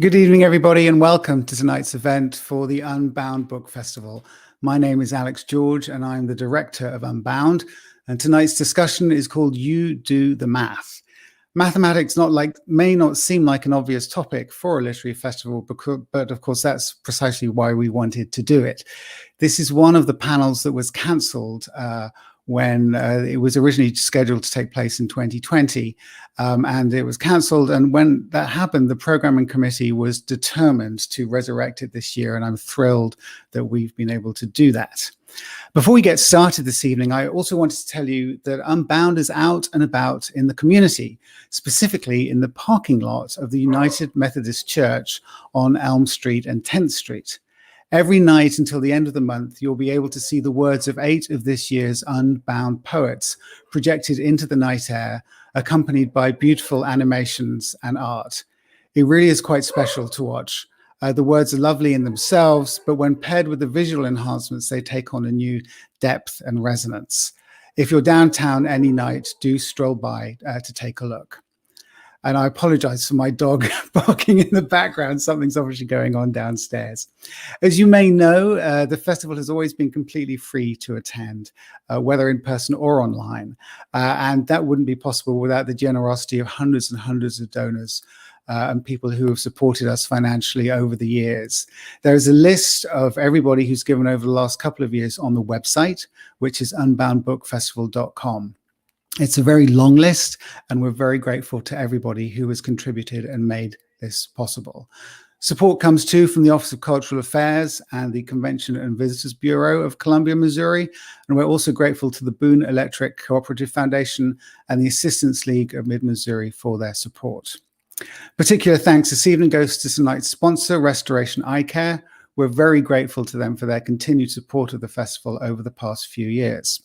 Good evening, everybody, and welcome to tonight's event for the Unbound Book Festival. My name is Alex George, and I'm the director of Unbound. And tonight's discussion is called You Do the Math. Mathematics may not seem like an obvious topic for a literary festival, but of course, that's precisely why we wanted to do it. This is one of the panels that was cancelled when it was originally scheduled to take place in 2020, and it was cancelled. And when that happened, the programming committee was determined to resurrect it this year, and I'm thrilled that we've been able to do that. Before we get started this evening, I also wanted to tell you that Unbound is out and about in the community, specifically in the parking lot of the United Methodist Church on Elm Street and 10th Street. Every night until the end of the month, you'll be able to see the words of 8 of this year's Unbound poets projected into the night air, accompanied by beautiful animations and art. It really is quite special to watch. The words are lovely in themselves, but when paired with the visual enhancements, they take on a new depth and resonance. If you're downtown any night, do stroll by to take a look. And I apologize for my dog barking in the background. Something's obviously going on downstairs. As you may know, the festival has always been completely free to attend, whether in person or online. And that wouldn't be possible without the generosity of hundreds and hundreds of donors and people who have supported us financially over the years. There is a list of everybody who's given over the last couple of years on the website, which is unboundbookfestival.com. It's a very long list, and we're very grateful to everybody who has contributed and made this possible. Support comes too from the Office of Cultural Affairs and the Convention and Visitors Bureau of Columbia, Missouri. And we're also grateful to the Boone Electric Cooperative Foundation and the Assistance League of Mid-Missouri for their support. Particular thanks this evening goes to tonight's sponsor, Restoration Eye Care. We're very grateful to them for their continued support of the festival over the past few years.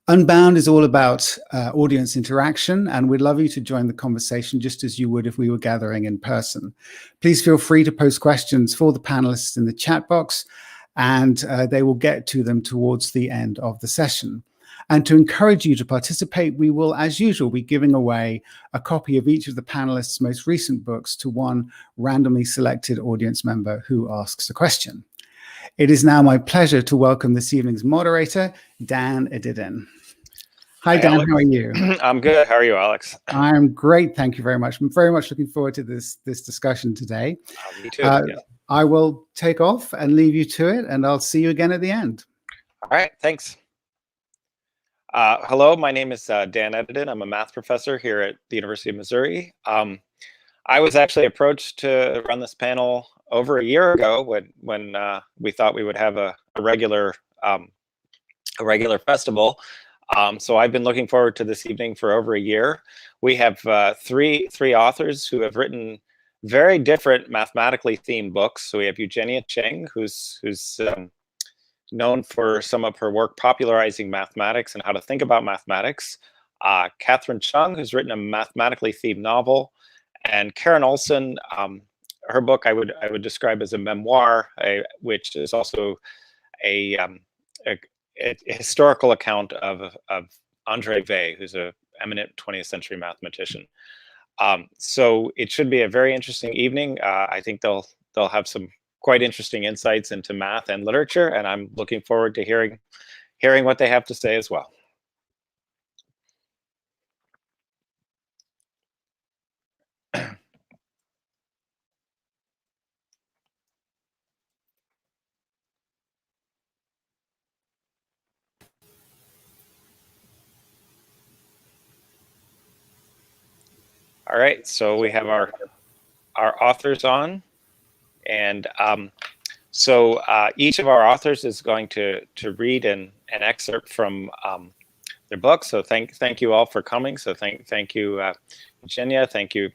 Unbound is all about audience interaction, and we'd love you to join the conversation just as you would if we were gathering in person. Please feel free to post questions for the panelists in the chat box, and they will get to them towards the end of the session. And to encourage you to participate, we will, as usual, be giving away a copy of each of the panelists' most recent books to one randomly selected audience member who asks a question. It is now my pleasure to welcome this evening's moderator, Dan Edidin. Hi, Dan, Alex. how are you? I'm good. How are you, Alex? I'm great, thank you very much. I'm very much looking forward to this discussion today. Me too. Yeah. I will take off and leave you to it, and I'll see you again at the end. All right, thanks. Hello, my name is Dan Edidin. I'm a math professor here at the University of Missouri. I was actually approached to run this panel over a year ago when we thought we would have a regular festival. So I've been looking forward to this evening for over a year. We have three authors who have written very different mathematically themed books. So we have Eugenia Cheng, who's known for some of her work popularizing mathematics and how to think about mathematics. Catherine Chung, who's written a mathematically themed novel, and Karen Olsen. Her book I would describe as a memoir, which is also a historical account of Andre Weil, who's an eminent 20th century mathematician. So it should be a very interesting evening. I think they'll have some quite interesting insights into math and literature, and I'm looking forward to hearing what they have to say as well. All right, so we have our authors on, and so each of our authors is going to read an excerpt from their book. So thank you all for coming. So thank you, Eugenia. Thank you,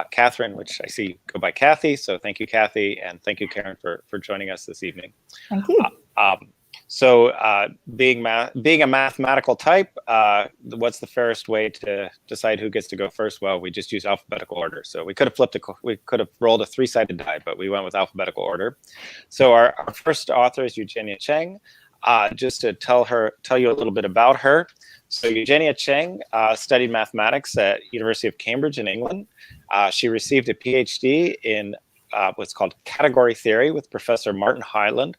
Catherine, which I see go by Kathy. So thank you, Kathy, and thank you, Karen, for joining us this evening. Thank you. So being a mathematical type, what's the fairest way to decide who gets to go first? Well, we just use alphabetical order. So we could have rolled a 3-sided die, but we went with alphabetical order. So our first author is Eugenia Cheng. just to tell you a little bit about her. So Eugenia Cheng studied mathematics at University of Cambridge in England. She received a PhD in what's called category theory with Professor Martin Hyland.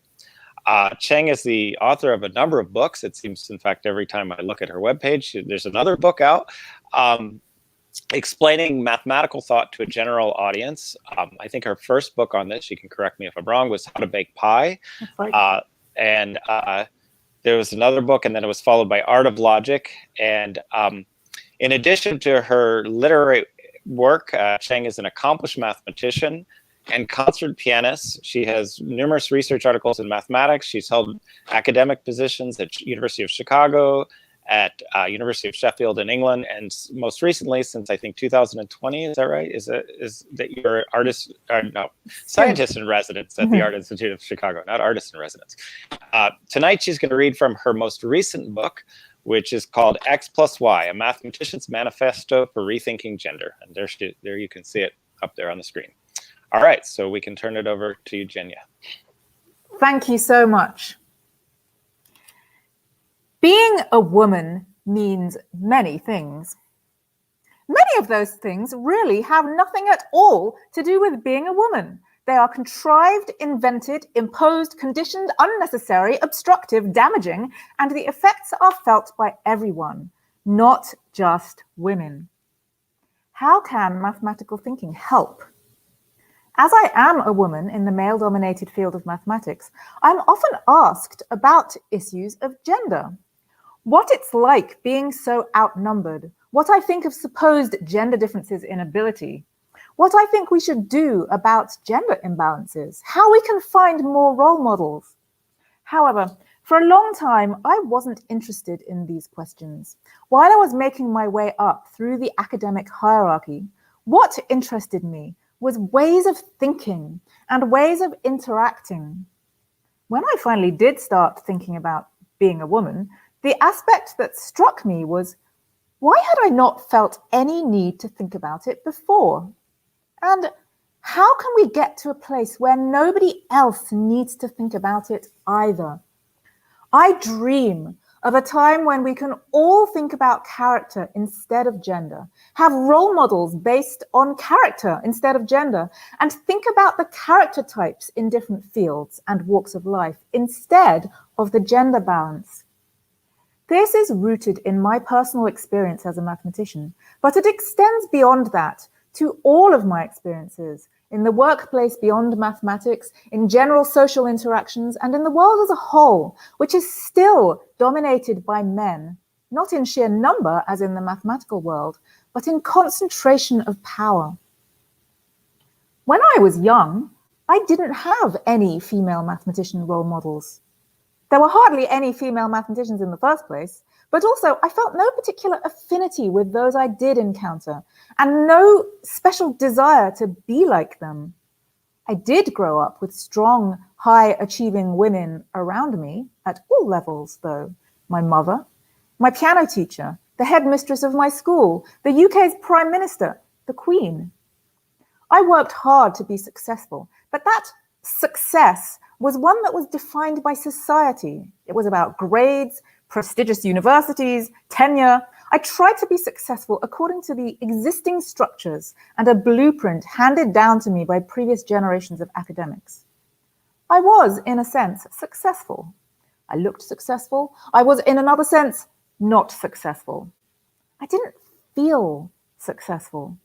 Cheng is the author of a number of books. It seems, in fact, every time I look at her webpage, there's another book out explaining mathematical thought to a general audience. I think her first book on this, she can correct me if I'm wrong, was How to Bake Pie. And there was another book, and then it was followed by Art of Logic. And in addition to her literary work, Cheng is an accomplished mathematician and concert pianist. She has numerous research articles in mathematics. She's held academic positions at University of Chicago, at University of Sheffield in England, and most recently, since I think 2020, is that right? Is that you're scientist in residence at the Art Institute of Chicago, not artist in residence. Tonight, she's going to read from her most recent book, which is called X plus Y, a mathematician's manifesto for rethinking gender. And there you can see it up there on the screen. All right, so we can turn it over to Eugenia. Thank you so much. Being a woman means many things. Many of those things really have nothing at all to do with being a woman. They are contrived, invented, imposed, conditioned, unnecessary, obstructive, damaging, and the effects are felt by everyone, not just women. How can mathematical thinking help? As I am a woman in the male-dominated field of mathematics, I'm often asked about issues of gender. What it's like being so outnumbered, what I think of supposed gender differences in ability, what I think we should do about gender imbalances, how we can find more role models. However, for a long time, I wasn't interested in these questions. While I was making my way up through the academic hierarchy, what interested me was ways of thinking and ways of interacting. When I finally did start thinking about being a woman, the aspect that struck me was, why had I not felt any need to think about it before? And how can we get to a place where nobody else needs to think about it either? I dream of a time when we can all think about character instead of gender, have role models based on character instead of gender, and think about the character types in different fields and walks of life instead of the gender balance. This is rooted in my personal experience as a mathematician, but it extends beyond that to all of my experiences in the workplace beyond mathematics, in general social interactions, and in the world as a whole, which is still dominated by men, not in sheer number as in the mathematical world, but in concentration of power. When I was young, I didn't have any female mathematician role models. There were hardly any female mathematicians in the first place, but also I felt no particular affinity with those I did encounter and no special desire to be like them. I did grow up with strong, high-achieving women around me at all levels, though. My mother, my piano teacher, the headmistress of my school, the UK's Prime Minister, the Queen. I worked hard to be successful, but that success was one that was defined by society. It was about grades, prestigious universities, tenure. I tried to be successful according to the existing structures and a blueprint handed down to me by previous generations of academics. I was, in a sense, successful. I looked successful. I was, in another sense, not successful. I didn't feel successful.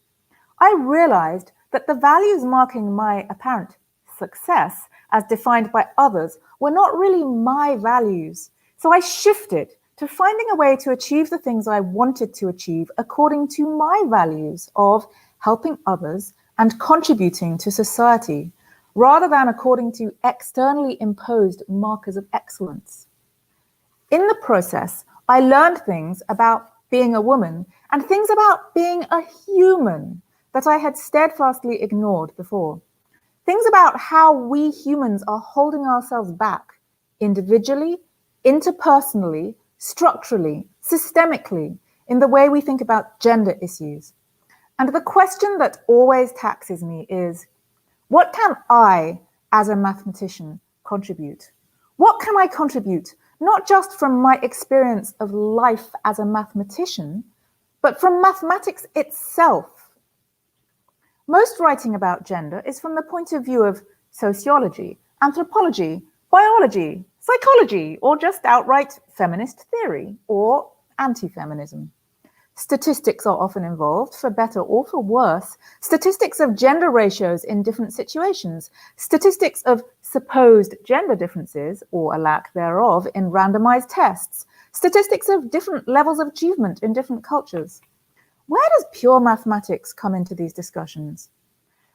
I realized that the values marking my apparent success as defined by others were not really my values. So I shifted to finding a way to achieve the things I wanted to achieve according to my values of helping others and contributing to society, rather than according to externally imposed markers of excellence. In the process, I learned things about being a woman and things about being a human that I had steadfastly ignored before. Things about how we humans are holding ourselves back individually, interpersonally, structurally, systemically, in the way we think about gender issues. And the question that always taxes me is, what can I, as a mathematician, contribute? What can I contribute not just from my experience of life as a mathematician, but from mathematics itself. Most writing about gender is from the point of view of sociology, anthropology, biology, psychology, or just outright feminist theory or anti-feminism. Statistics are often involved, for better or for worse. Statistics of gender ratios in different situations, statistics of supposed gender differences, or a lack thereof, in randomized tests, statistics of different levels of achievement in different cultures. Where does pure mathematics come into these discussions?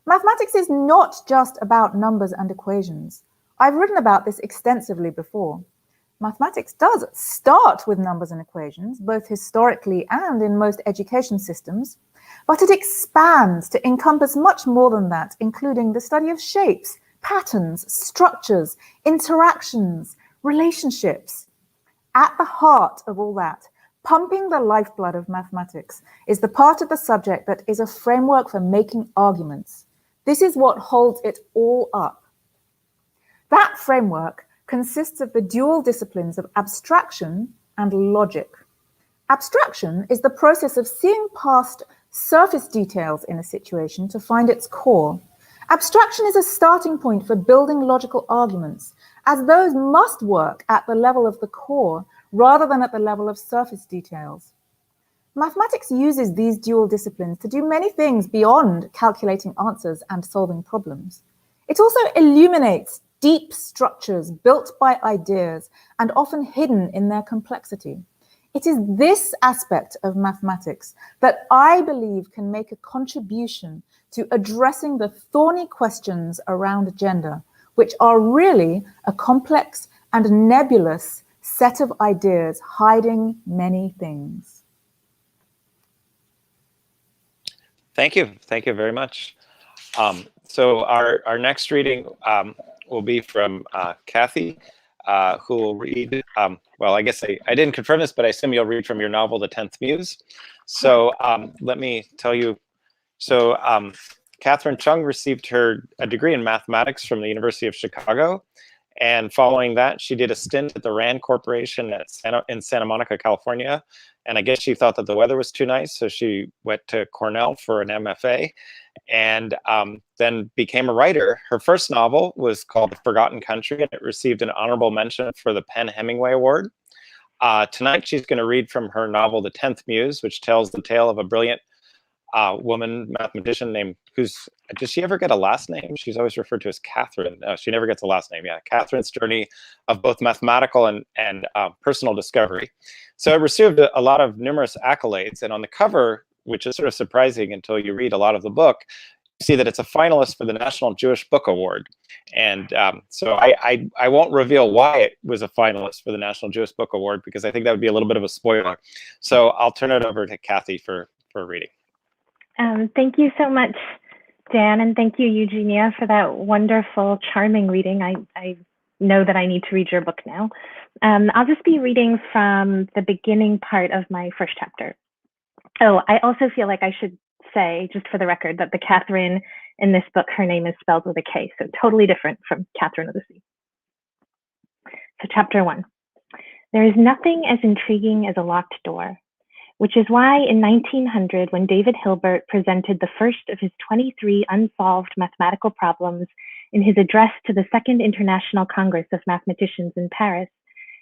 Mathematics is not just about numbers and equations. I've written about this extensively before. Mathematics does start with numbers and equations, both historically and in most education systems, but it expands to encompass much more than that, including the study of shapes, patterns, structures, interactions, relationships. At the heart of all that, pumping the lifeblood of mathematics, is the part of the subject that is a framework for making arguments. This is what holds it all up. That framework consists of the dual disciplines of abstraction and logic. Abstraction is the process of seeing past surface details in a situation to find its core. Abstraction is a starting point for building logical arguments, as those must work at the level of the core rather than at the level of surface details. Mathematics uses these dual disciplines to do many things beyond calculating answers and solving problems. It also illuminates deep structures built by ideas and often hidden in their complexity. It is this aspect of mathematics that I believe can make a contribution to addressing the thorny questions around gender, which are really a complex and nebulous set of ideas hiding many things. Thank you. Thank you very much. So our next reading will be from Kathy, who will read, well, I guess I didn't confirm this, but I assume you'll read from your novel, The Tenth Muse. So let me tell you, so Catherine Chung received a degree in mathematics from the University of Chicago. And following that, she did a stint at the Rand Corporation in Santa Monica, California. And I guess she thought that the weather was too nice, so she went to Cornell for an MFA and then became a writer. Her first novel was called The Forgotten Country, and it received an honorable mention for the Penn Hemingway Award. Tonight, she's going to read from her novel, The Tenth Muse, which tells the tale of a brilliant woman mathematician named, does she ever get a last name? She's always referred to as Catherine. She never gets a last name. Yeah, Catherine's journey of both mathematical and personal discovery. So it received a lot of numerous accolades. And on the cover, which is sort of surprising until you read a lot of the book, you see that it's a finalist for the National Jewish Book Award. And so I won't reveal why it was a finalist for the National Jewish Book Award, because I think that would be a little bit of a spoiler. So I'll turn it over to Kathy for reading. Thank you so much, Dan, and thank you, Eugenia, for that wonderful, charming reading. I know that I need to read your book now. I'll just be reading from the beginning part of my first chapter. Oh, I also feel like I should say, just for the record, that the Catherine in this book, her name is spelled with a K, so totally different from Catherine of the Sea. So chapter 1. There is nothing as intriguing as a locked door, which is why in 1900, when David Hilbert presented the first of his 23 unsolved mathematical problems in his address to the Second International Congress of Mathematicians in Paris,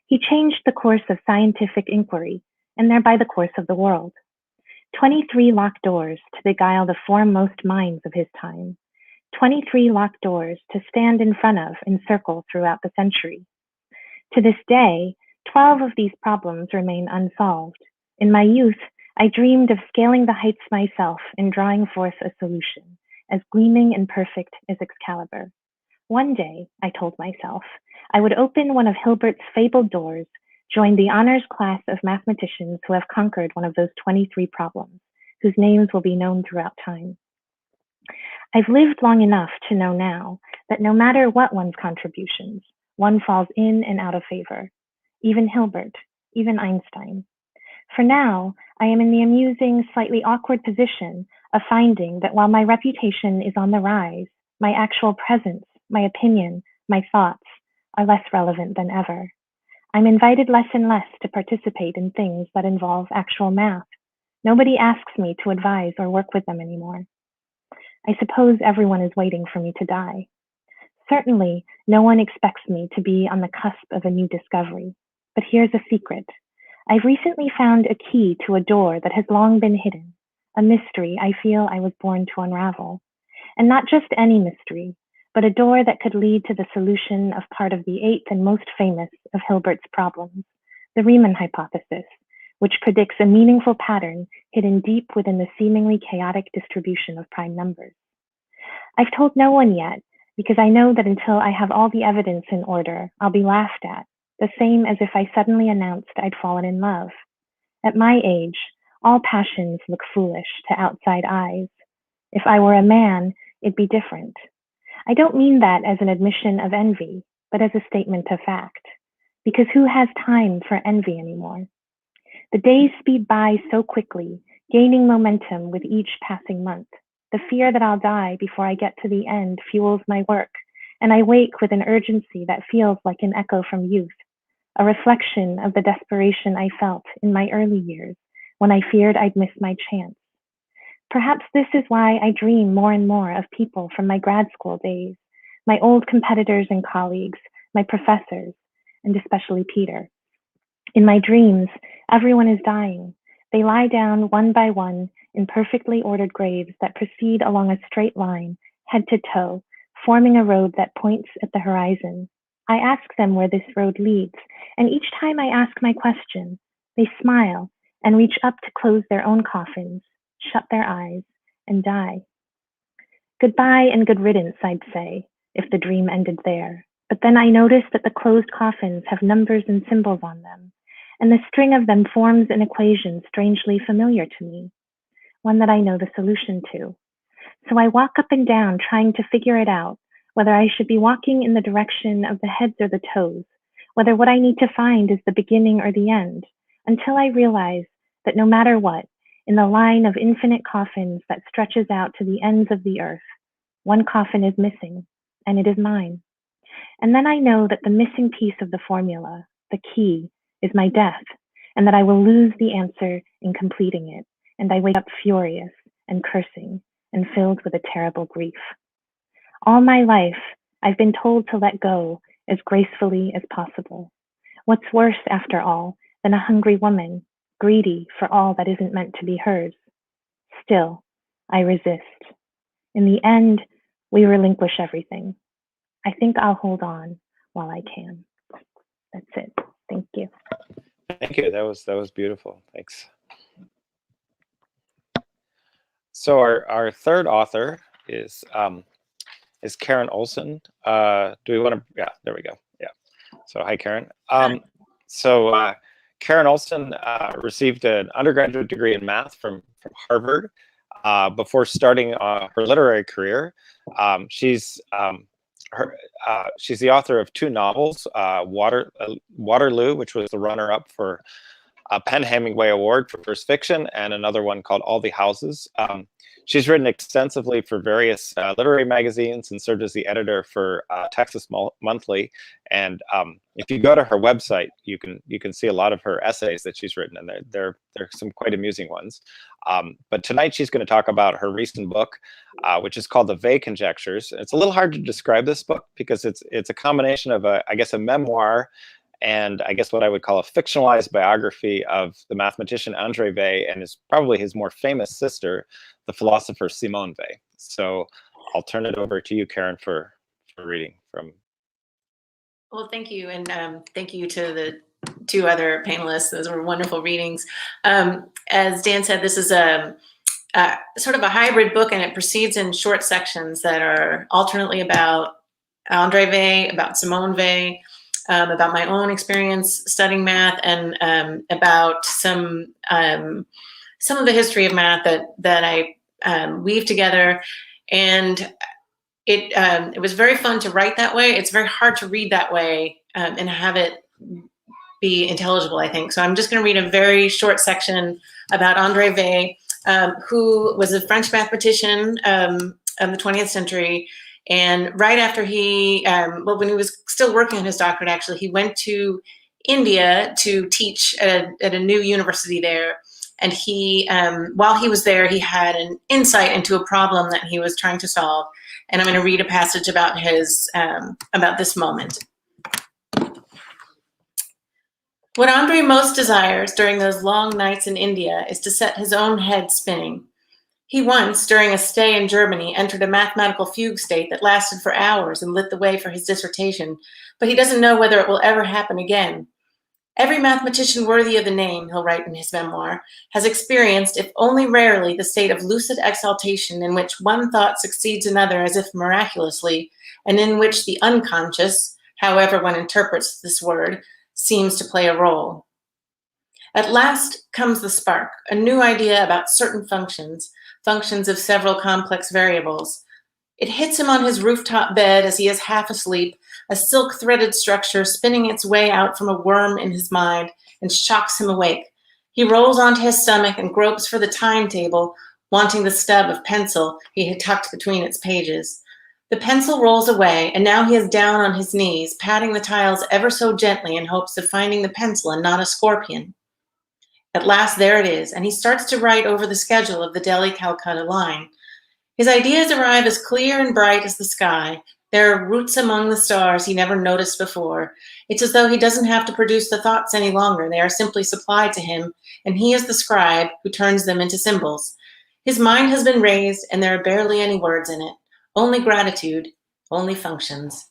he changed the course of scientific inquiry, and thereby the course of the world. 23 locked doors to beguile the foremost minds of his time. 23 locked doors to stand in front of and circle throughout the century. To this day, 12 of these problems remain unsolved. In my youth, I dreamed of scaling the heights myself and drawing forth a solution, as gleaming and perfect as Excalibur. One day, I told myself, I would open one of Hilbert's fabled doors, join the honors class of mathematicians who have conquered one of those 23 problems, whose names will be known throughout time. I've lived long enough to know now that no matter what one's contributions, one falls in and out of favor. Even Hilbert, even Einstein. For now, I am in the amusing, slightly awkward position of finding that while my reputation is on the rise, my actual presence, my opinion, my thoughts are less relevant than ever. I'm invited less and less to participate in things that involve actual math. Nobody asks me to advise or work with them anymore. I suppose everyone is waiting for me to die. Certainly, no one expects me to be on the cusp of a new discovery. But here's a secret. I've recently found a key to a door that has long been hidden, a mystery I feel I was born to unravel. And not just any mystery, but a door that could lead to the solution of part of the eighth and most famous of Hilbert's problems, the Riemann hypothesis, which predicts a meaningful pattern hidden deep within the seemingly chaotic distribution of prime numbers. I've told no one yet, because I know that until I have all the evidence in order, I'll be laughed at, the same as if I suddenly announced I'd fallen in love. At my age, all passions look foolish to outside eyes. If I were a man, it'd be different. I don't mean that as an admission of envy, but as a statement of fact. Because who has time for envy anymore? The days speed by so quickly, gaining momentum with each passing month. The fear that I'll die before I get to the end fuels my work, and I wake with an urgency that feels like an echo from youth, a reflection of the desperation I felt in my early years when I feared I'd miss my chance. Perhaps this is why I dream more and more of people from my grad school days, my old competitors and colleagues, my professors, and especially Peter. In my dreams, everyone is dying. They lie down one by one in perfectly ordered graves that proceed along a straight line, head to toe, forming a road that points at the horizon. I ask them where this road leads, and each time I ask my question, they smile and reach up to close their own coffins, shut their eyes, and die. Goodbye and good riddance, I'd say, if the dream ended there. But then I notice that the closed coffins have numbers and symbols on them, and the string of them forms an equation strangely familiar to me, one that I know the solution to. So I walk up and down trying to figure it out, whether I should be walking in the direction of the heads or the toes, whether what I need to find is the beginning or the end, until I realize that no matter what, in the line of infinite coffins that stretches out to the ends of the earth, one coffin is missing, and it is mine. And then I know that the missing piece of the formula, the key, is my death, and that I will lose the answer in completing it, and I wake up furious and cursing and filled with a terrible grief. All my life, I've been told to let go as gracefully as possible. What's worse, after all, than a hungry woman, greedy for all that isn't meant to be hers? Still, I resist. In the end, we relinquish everything. I think I'll hold on while I can. That's it. Thank you. Thank you. That was beautiful. Thanks. So our third author is Karen Olsen. Do we want to? Yeah, there we go. Yeah. So hi, Karen. Karen Olsen received an undergraduate degree in math from Harvard before starting her literary career. She's the author of two novels, Waterloo, which was the runner-up for a PEN Hemingway Award for first fiction, and another one called All the Houses. She's written extensively for various literary magazines and served as the editor for Texas Monthly. And if you go to her website, you can see a lot of her essays that she's written, and they're some quite amusing ones. But tonight she's going to talk about her recent book, which is called The Weil Conjectures. It's a little hard to describe this book because it's a combination of a memoir and I guess what I would call a fictionalized biography of the mathematician André Weil and probably his more famous sister, the philosopher Simone Weil. So I'll turn it over to you, Karen, for reading from. Well, thank you, and thank you to the two other panelists. Those were wonderful readings. As Dan said, this is a sort of a hybrid book, and it proceeds in short sections that are alternately about André Weil, about Simone Weil, about my own experience studying math, and about some of the history of math that I weave together. And it was very fun to write that way. It's very hard to read that way and have it be intelligible, I think. So I'm just going to read a very short section about André Weil, who was a French mathematician of the 20th century. And right after when he was still working on his doctorate, actually, he went to India to teach at a new university there. And he, while he was there, he had an insight into a problem that he was trying to solve. And I'm going to read a passage about about this moment. What Andre most desires during those long nights in India is to set his own head spinning. He once, during a stay in Germany, entered a mathematical fugue state that lasted for hours and lit the way for his dissertation, but he doesn't know whether it will ever happen again. Every mathematician worthy of the name, he'll write in his memoir, has experienced, if only rarely, the state of lucid exaltation in which one thought succeeds another as if miraculously, and in which the unconscious, however one interprets this word, seems to play a role. At last comes the spark, a new idea about certain functions of several complex variables. It hits him on his rooftop bed as he is half asleep, a silk-threaded structure spinning its way out from a worm in his mind, and shocks him awake. He rolls onto his stomach and gropes for the timetable, wanting the stub of pencil he had tucked between its pages. The pencil rolls away, and now he is down on his knees, patting the tiles ever so gently in hopes of finding the pencil and not a scorpion. At last, there it is, and he starts to write over the schedule of the Delhi-Calcutta line. His ideas arrive as clear and bright as the sky. There are roots among the stars he never noticed before. It's as though he doesn't have to produce the thoughts any longer. They are simply supplied to him, and he is the scribe who turns them into symbols. His mind has been raised, and there are barely any words in it. Only gratitude, only functions.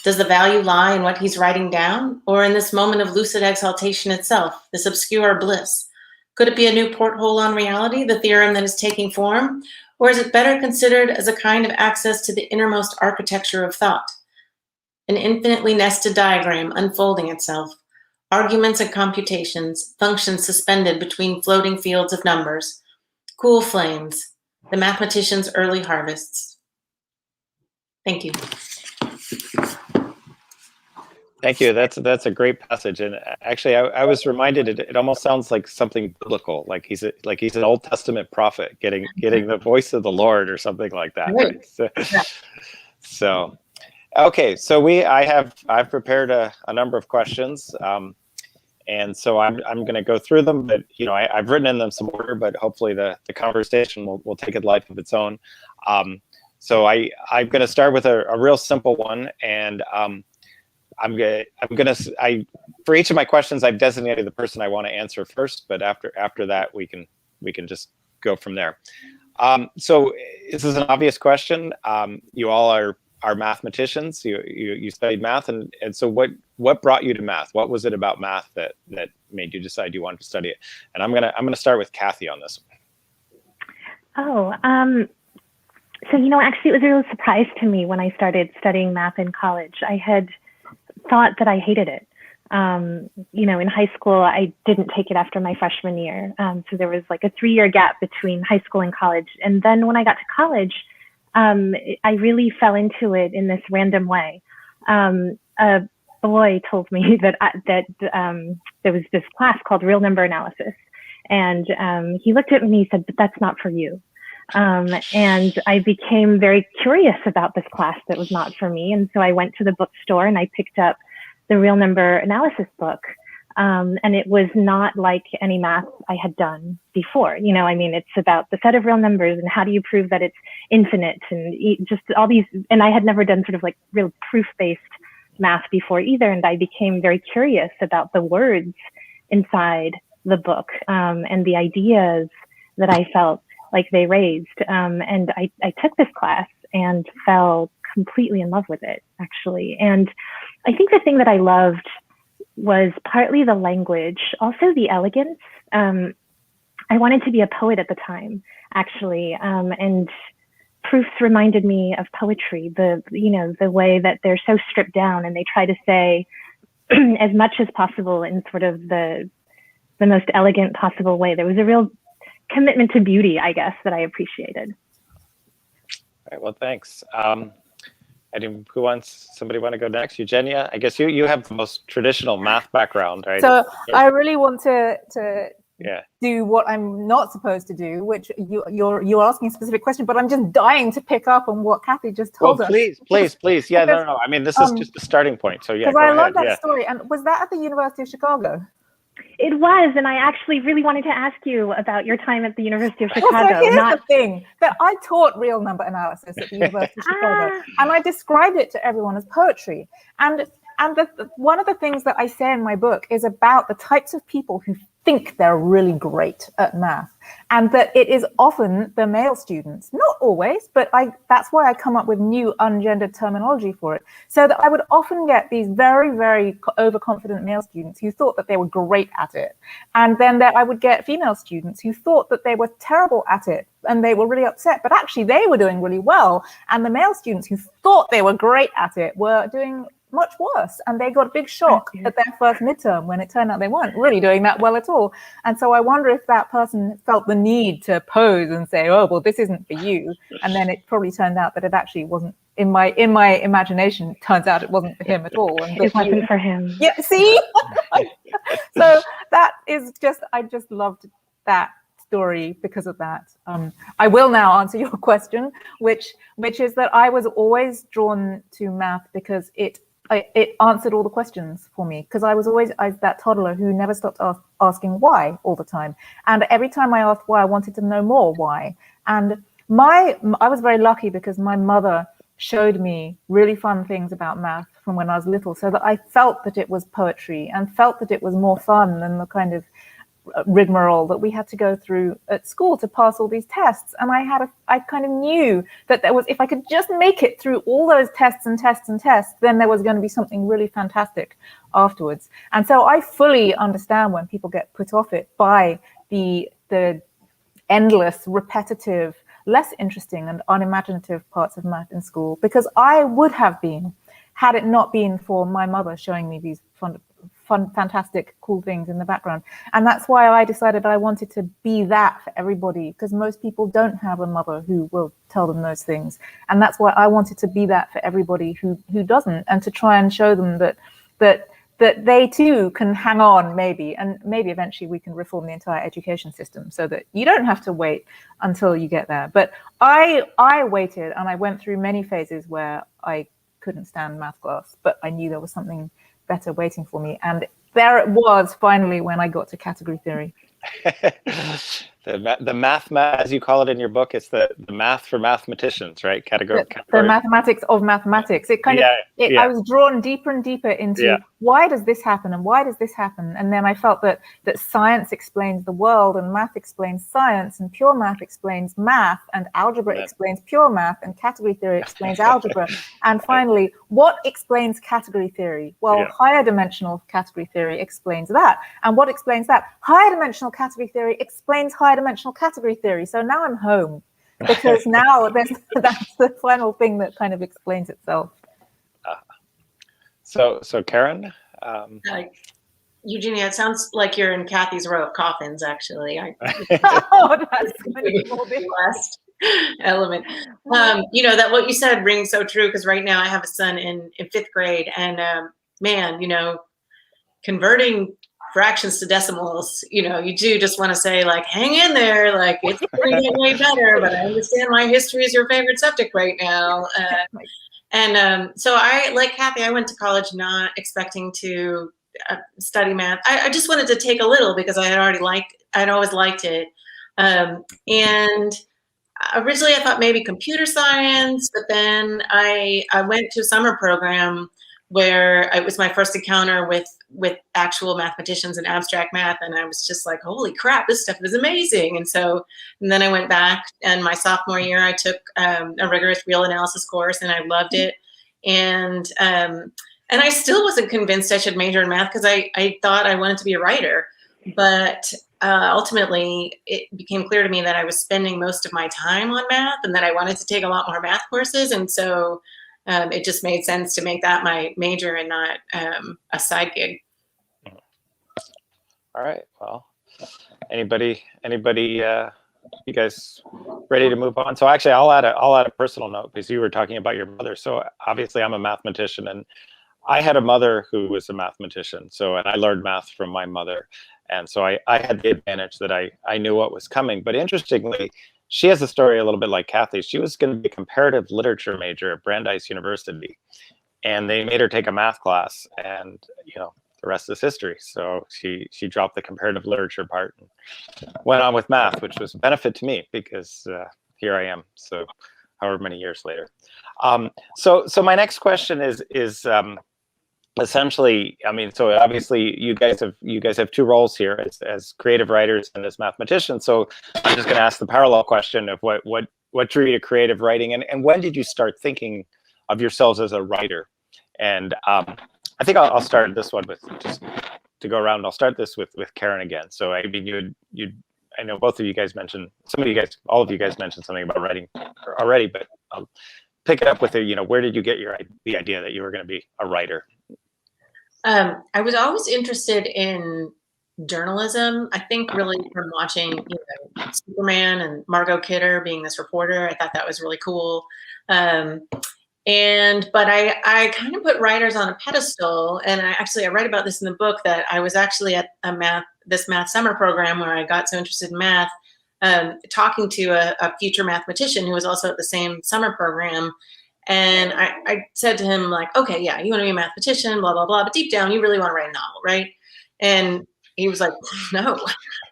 Does the value lie in what he's writing down, or in this moment of lucid exaltation itself, this obscure bliss? Could it be a new porthole on reality, the theorem that is taking form? Or is it better considered as a kind of access to the innermost architecture of thought? An infinitely nested diagram unfolding itself. Arguments and computations, functions suspended between floating fields of numbers. Cool flames, the mathematician's early harvests. Thank you. Thank you. That's a great passage, and actually, I was reminded. It almost sounds like something biblical, like he's an Old Testament prophet getting the voice of the Lord or something like that. Right? So, okay. So I've prepared a number of questions, and so I'm going to go through them. But I've written in them some order, but hopefully the conversation will take a life of its own. So I'm going to start with a real simple one, and for each of my questions, I've designated the person I want to answer first, but after that, we can just go from there. So this is an obvious question. You all are mathematicians. You studied math, and so what brought you to math? What was it about math that made you decide you wanted to study it? And I'm gonna start with Kathy on this one. So actually, it was a real surprise to me when I started studying math in college. I had thought that I hated it. In high school, I didn't take it after my freshman year. So there was like a 3-year gap between high school and college. And then when I got to college, I really fell into it in this random way. A boy told me that there was this class called real number analysis. And he looked at me and he said, "But that's not for you." And I became very curious about this class that was not for me. And so I went to the bookstore and I picked up the real number analysis book. And it was not like any math I had done before. It's about the set of real numbers and how do you prove that it's infinite and just all these, and I had never done sort of like real proof-based math before either. And I became very curious about the words inside the book, and the ideas that I felt like they raised. And I took this class and fell completely in love with it, actually. And I think the thing that I loved was partly the language, also the elegance. I wanted to be a poet at the time, actually. And proofs reminded me of poetry, the way that they're so stripped down and they try to say as much as possible in sort of the most elegant possible way. There was a real commitment to beauty, I guess, that I appreciated. All right, well, thanks. Somebody want to go next? Eugenia, I guess you have the most traditional math background, right? So I really want to do what I'm not supposed to do, which you're asking a specific question, but I'm just dying to pick up on what Kathy just told us. Please. Yeah, no. I mean, this is just the starting point. So yeah, because I love that story. And was that at the University of Chicago? It was, and I actually really wanted to ask you about your time at the University of Chicago. Well, so here's the thing, that I taught real number analysis at the University of Chicago, and I described it to everyone as poetry. And one of the things that I say in my book is about the types of people who think they're really great at math, and that it is often the male students, not always, but that's why I come up with new ungendered terminology for it, so that I would often get these very, very overconfident male students who thought that they were great at it, and then I would get female students who thought that they were terrible at it, and they were really upset, but actually they were doing really well, and the male students who thought they were great at it were doing much worse, and they got a big shock at their first midterm when it turned out they weren't really doing that well at all. And so I wonder if that person felt the need to pose and say, oh, well, this isn't for you, and then it probably turned out that it actually wasn't. In my imagination, it turns out it wasn't for him at all, and it wasn't for him. Yeah, see. So that is just, I just loved that story because of that. I will now answer your question, which is that I was always drawn to math because it answered all the questions for me, because I was that toddler who never stopped asking why all the time. And every time I asked why, I wanted to know more why. And I was very lucky because my mother showed me really fun things about math from when I was little, so that I felt that it was poetry and felt that it was more fun than the kind of rigmarole that we had to go through at school to pass all these tests. And I kind of knew that there was, if I could just make it through all those tests, then there was going to be something really fantastic afterwards. And so I fully understand when people get put off it by the endless, repetitive, less interesting and unimaginative parts of math in school, because I would have been, had it not been for my mother showing me these fun, fantastic, cool things in the background. And that's why I decided I wanted to be that for everybody, because most people don't have a mother who will tell them those things. And that's why I wanted to be that for everybody who doesn't, and to try and show them that they too can hang on, maybe, and maybe eventually we can reform the entire education system so that you don't have to wait until you get there. But I waited, and I went through many phases where I couldn't stand math class, but I knew there was something better waiting for me. And there it was finally when I got to category theory. The math, as you call it in your book, it's the math for mathematicians, right? The mathematics of mathematics. It kind of, I was drawn deeper and deeper into why does this happen and why does this happen? And then I felt that science explains the world, and math explains science, and pure math explains math, and algebra explains pure math, and category theory explains algebra. And finally, what explains category theory? Well, higher dimensional category theory explains that. And what explains that? Higher dimensional category theory explains higher dimensional category theory. So now I'm home, because now that's the final thing that kind of explains itself. So Karen, Eugenia, it sounds like you're in Kathy's row of coffins, actually. Oh, that's the last element. That what you said rings so true, because right now I have a son in 5th grade, and man, converting fractions to decimals, you do just want to say, like, hang in there, like, it's going to get way better, but I understand my history is your favorite subject right now. So I, like Kathy, I went to college not expecting to study math. I just wanted to take a little, because I'd always liked it. And originally I thought maybe computer science, but then I went to a summer program where it was my first encounter with actual mathematicians and abstract math, and I was just like, holy crap, this stuff is amazing. And then I went back, and my sophomore year I took a rigorous real analysis course, and I loved it. And I still wasn't convinced I should major in math, because I thought I wanted to be a writer. But ultimately it became clear to me that I was spending most of my time on math, and that I wanted to take a lot more math courses. And so it just made sense to make that my major and not a side gig. All right. Well, anybody, you guys ready to move on? So actually, I'll add a personal note, because you were talking about your mother. So obviously, I'm a mathematician, and I had a mother who was a mathematician. And I learned math from my mother. And so I had the advantage that I knew what was coming. But interestingly, she has a story a little bit like Kathy. She was going to be a comparative literature major at Brandeis University, and they made her take a math class, and the rest is history. So she dropped the comparative literature part and went on with math, which was a benefit to me because here I am. So however many years later. So my next question is essentially, I mean, so obviously you guys have two roles here as creative writers and as mathematicians. So I'm just going to ask the parallel question of what drew you to creative writing, and when did you start thinking of yourselves as a writer? And I think I'll start this one with, just to go around. I'll start this with Karen again. So I mean, I know both of you guys mentioned, all of you guys mentioned something about writing already, but I'll pick it up with where did you get the idea that you were going to be a writer? I was always interested in journalism. I think really from watching Superman and Margot Kidder being this reporter, I thought that was really cool. But I kind of put writers on a pedestal, and I write about this in the book, that I was actually at this math summer program where I got so interested in math, talking to a future mathematician who was also at the same summer program. And I said to him, like, okay, yeah, you want to be a mathematician, blah, blah, blah, but deep down, you really want to write a novel, right? And he was like, no.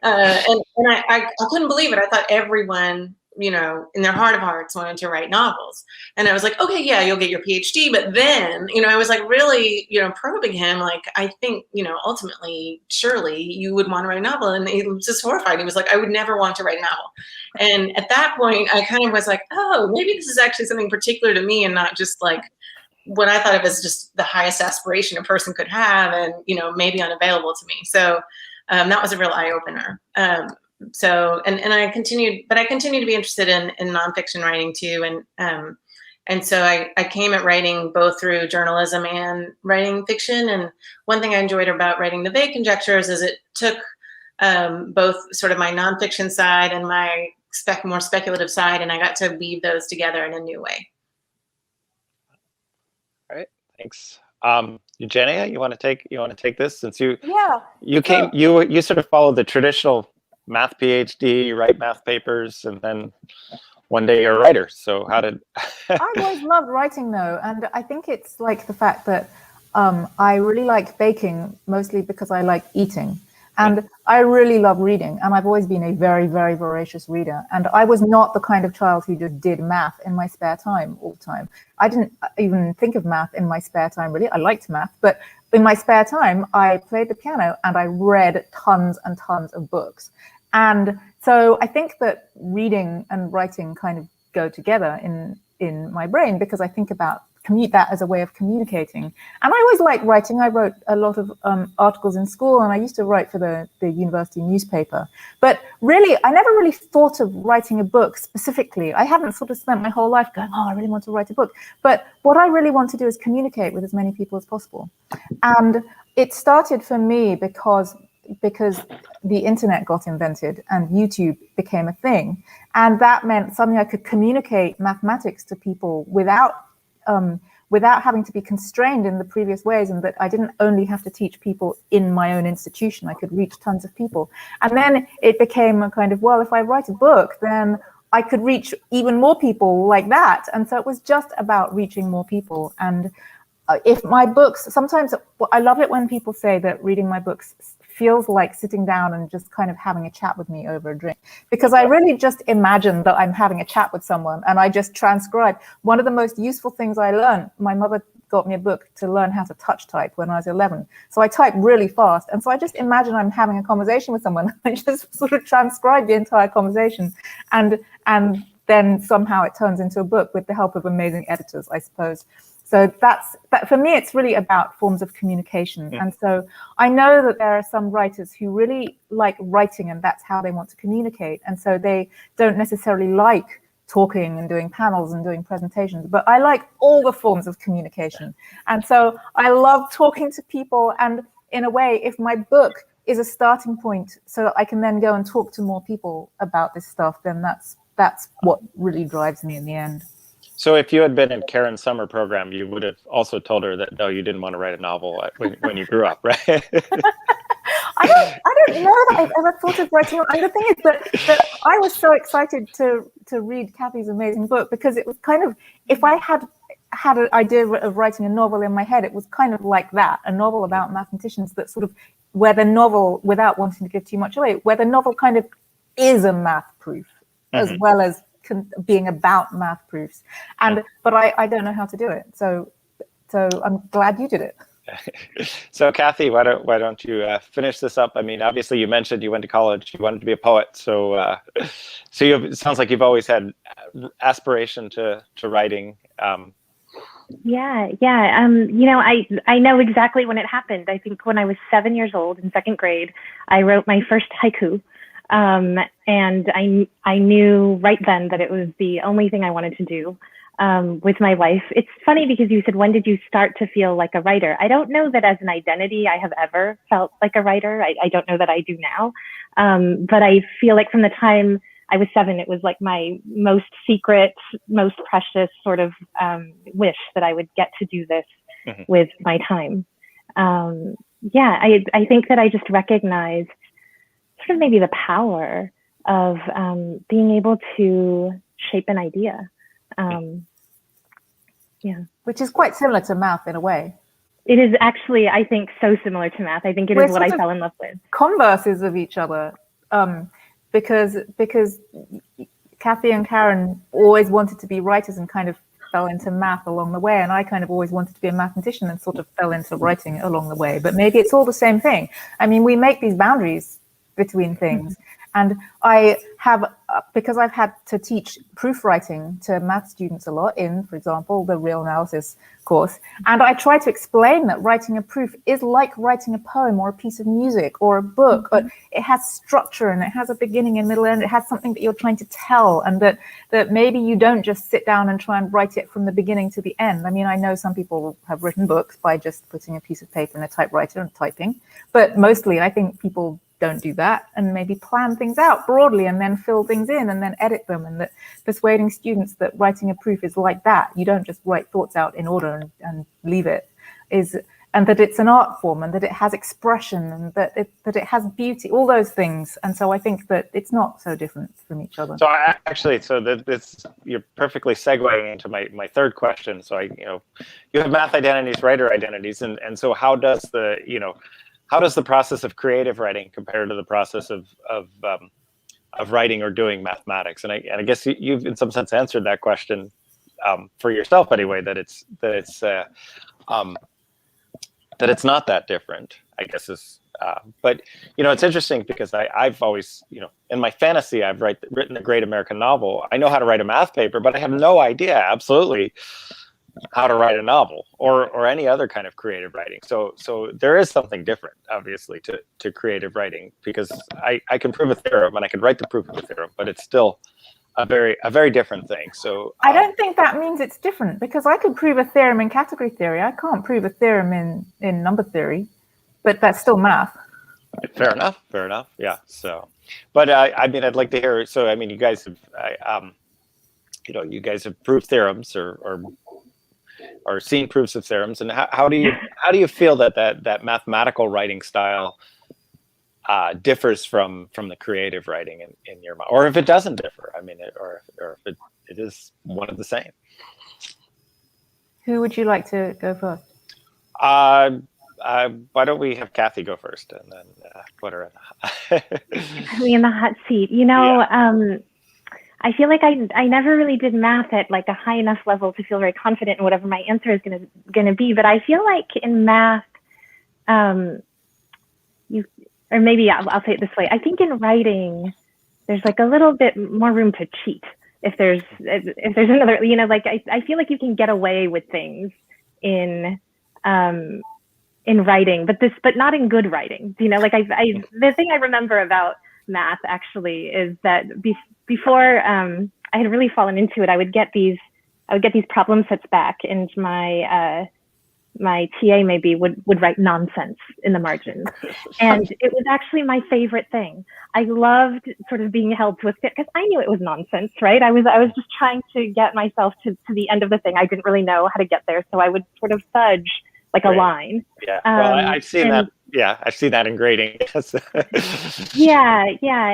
And I couldn't believe it. I thought everyone, in their heart of hearts wanted to write novels. And I was like, okay, yeah, you'll get your PhD. But then, I was like really, probing him, like, I think, ultimately, surely you would want to write a novel. And he was just horrified. He was like, I would never want to write a novel. And at that point, I kind of was like, oh, maybe this is actually something particular to me and not just like what I thought of as just the highest aspiration a person could have and, maybe unavailable to me. So that was a real eye opener. So I continued to be interested in nonfiction writing too. And so I came at writing both through journalism and writing fiction. And one thing I enjoyed about writing The Vague Conjectures is it took both sort of my nonfiction side and my more speculative side, and I got to weave those together in a new way. All right, thanks. Eugenia, you want to take this, since you sort of followed the traditional math PhD, you write math papers, and then one day you're a writer. So how did I've always loved writing though, and I think it's like the fact that I really like baking, mostly because I like eating. And I really love reading, and I've always been a very, very voracious reader. And I was not the kind of child who just did math in my spare time all the time. I didn't even think of math in my spare time, really. I liked math, but in my spare time, I played the piano and I read tons and tons of books. And so I think that reading and writing kind of go together in my brain, because I think about that as a way of communicating. And I always liked writing. I wrote a lot of articles in school, and I used to write for the university newspaper. But really, I never really thought of writing a book specifically. I haven't sort of spent my whole life going, oh, I really want to write a book. But what I really want to do is communicate with as many people as possible. And it started for me because the internet got invented and YouTube became a thing. And that meant suddenly I could communicate mathematics to people without having to be constrained in the previous ways, and that I didn't only have to teach people in my own institution. I could reach tons of people. And then it became a kind of, well, if I write a book, then I could reach even more people like that. And so it was just about reaching more people. And if my books, sometimes I love it when people say that reading my books feels like sitting down and just kind of having a chat with me over a drink, because I really just imagine that I'm having a chat with someone and I just transcribe. One of the most useful things I learned, my mother got me a book to learn how to touch type when I was 11. So I type really fast. And so I just imagine I'm having a conversation with someone. I just sort of transcribe the entire conversation. And then somehow it turns into a book with the help of amazing editors, I suppose. So that for me, it's really about forms of communication. And so I know that there are some writers who really like writing, and that's how they want to communicate. And so they don't necessarily like talking and doing panels and doing presentations, but I like all the forms of communication. And so I love talking to people. And in a way, if my book is a starting point so that I can then go and talk to more people about this stuff, then that's what really drives me in the end. So if you had been in Karen's summer program, you would have also told her that, no, you didn't want to write a novel when you grew up, right? I don't know that I've ever thought of writing. And the thing is that I was so excited to read Kathy's amazing book, because it was kind of, if I had an idea of writing a novel in my head, it was kind of like that, a novel about mathematicians, that sort of, where the novel, without wanting to give too much away, where the novel kind of is a math proof as well as being about math proofs. And but I don't know how to do it. So I'm glad you did it. So Kathy, why don't you finish this up? I mean, obviously you mentioned you went to college, you wanted to be a poet, so it sounds like you've always had aspiration to writing. Yeah. You know, I know exactly when it happened. I think when I was 7 years old in second grade, I wrote my first haiku. And I knew right then that it was the only thing I wanted to do with my life. It's funny because you said, when did you start to feel like a writer? I don't know that as an identity I have ever felt like a writer. I don't know that I do now. But I feel like from the time I was 7, it was like my most secret, most precious sort of wish that I would get to do this with my time. I think that I just recognize sort of maybe the power of being able to shape an idea. Which is quite similar to math in a way. It is actually, I think, so similar to math. I think it is what I fell in love with. Converses of each other, because Kathy and Karen always wanted to be writers and kind of fell into math along the way, and I kind of always wanted to be a mathematician and sort of fell into writing along the way. But maybe it's all the same thing. I mean, we make these boundaries between things. And I have, because I've had to teach proofwriting to math students a lot in, for example, the real analysis course. And I try to explain that writing a proof is like writing a poem or a piece of music or a book. But it has structure and it has a beginning and middle, and it has something that you're trying to tell, and that maybe you don't just sit down and try and write it from the beginning to the end. I mean, I know some people have written books by just putting a piece of paper in a typewriter and typing, but mostly I think people don't do that, and maybe plan things out broadly and then fill things in and then edit them, and that persuading students that writing a proof is like that. You don't just write thoughts out in order and leave it, and that it's an art form, and that it has expression, and that it has beauty, all those things. And so I think that it's not so different from each other. So you're perfectly segueing into my third question. So you have math identities, writer identities, and so how does the process of creative writing compare to the process of writing or doing mathematics? And I guess you've in some sense answered that question for yourself anyway. That it's not that different, I guess is. But it's interesting because I've always in my fantasy I've written a great American novel. I know how to write a math paper, but I have no idea absolutely how to write a novel or any other kind of creative writing. So there is something different, obviously, to creative writing, because I can prove a theorem and I can write the proof of a theorem, but it's still a very different thing. So I don't think that means it's different, because I could prove a theorem in category theory. I can't prove a theorem in number theory, but that's still math. Fair enough. Yeah. So, but I mean, I'd like to hear. So, I mean, you guys have, you guys have proved theorems or seen proofs of theorems, and how do you feel that mathematical writing style differs from the creative writing in your mind, or if it doesn't differ? I mean, or if it is one of the same. Who would you like to go first? Why don't we have Kathy go first, and then put her in the hot seat. Yeah. I feel like I never really did math at like a high enough level to feel very confident in whatever my answer is gonna be. But I feel like in math, or maybe I'll say it this way. I think in writing, there's like a little bit more room to cheat. If there's another, I feel like you can get away with things in writing, but not in good writing. The thing I remember about math actually is that before I had really fallen into it, I would get these problem sets back, and my TA maybe would write nonsense in the margins, and it was actually my favorite thing. I loved sort of being held to it because I knew it was nonsense, right? I was just trying to get myself to the end of the thing. I didn't really know how to get there, so I would sort of fudge like a line. Yeah, well, I've seen that. and- Yeah, I've seen that in grading. Yeah,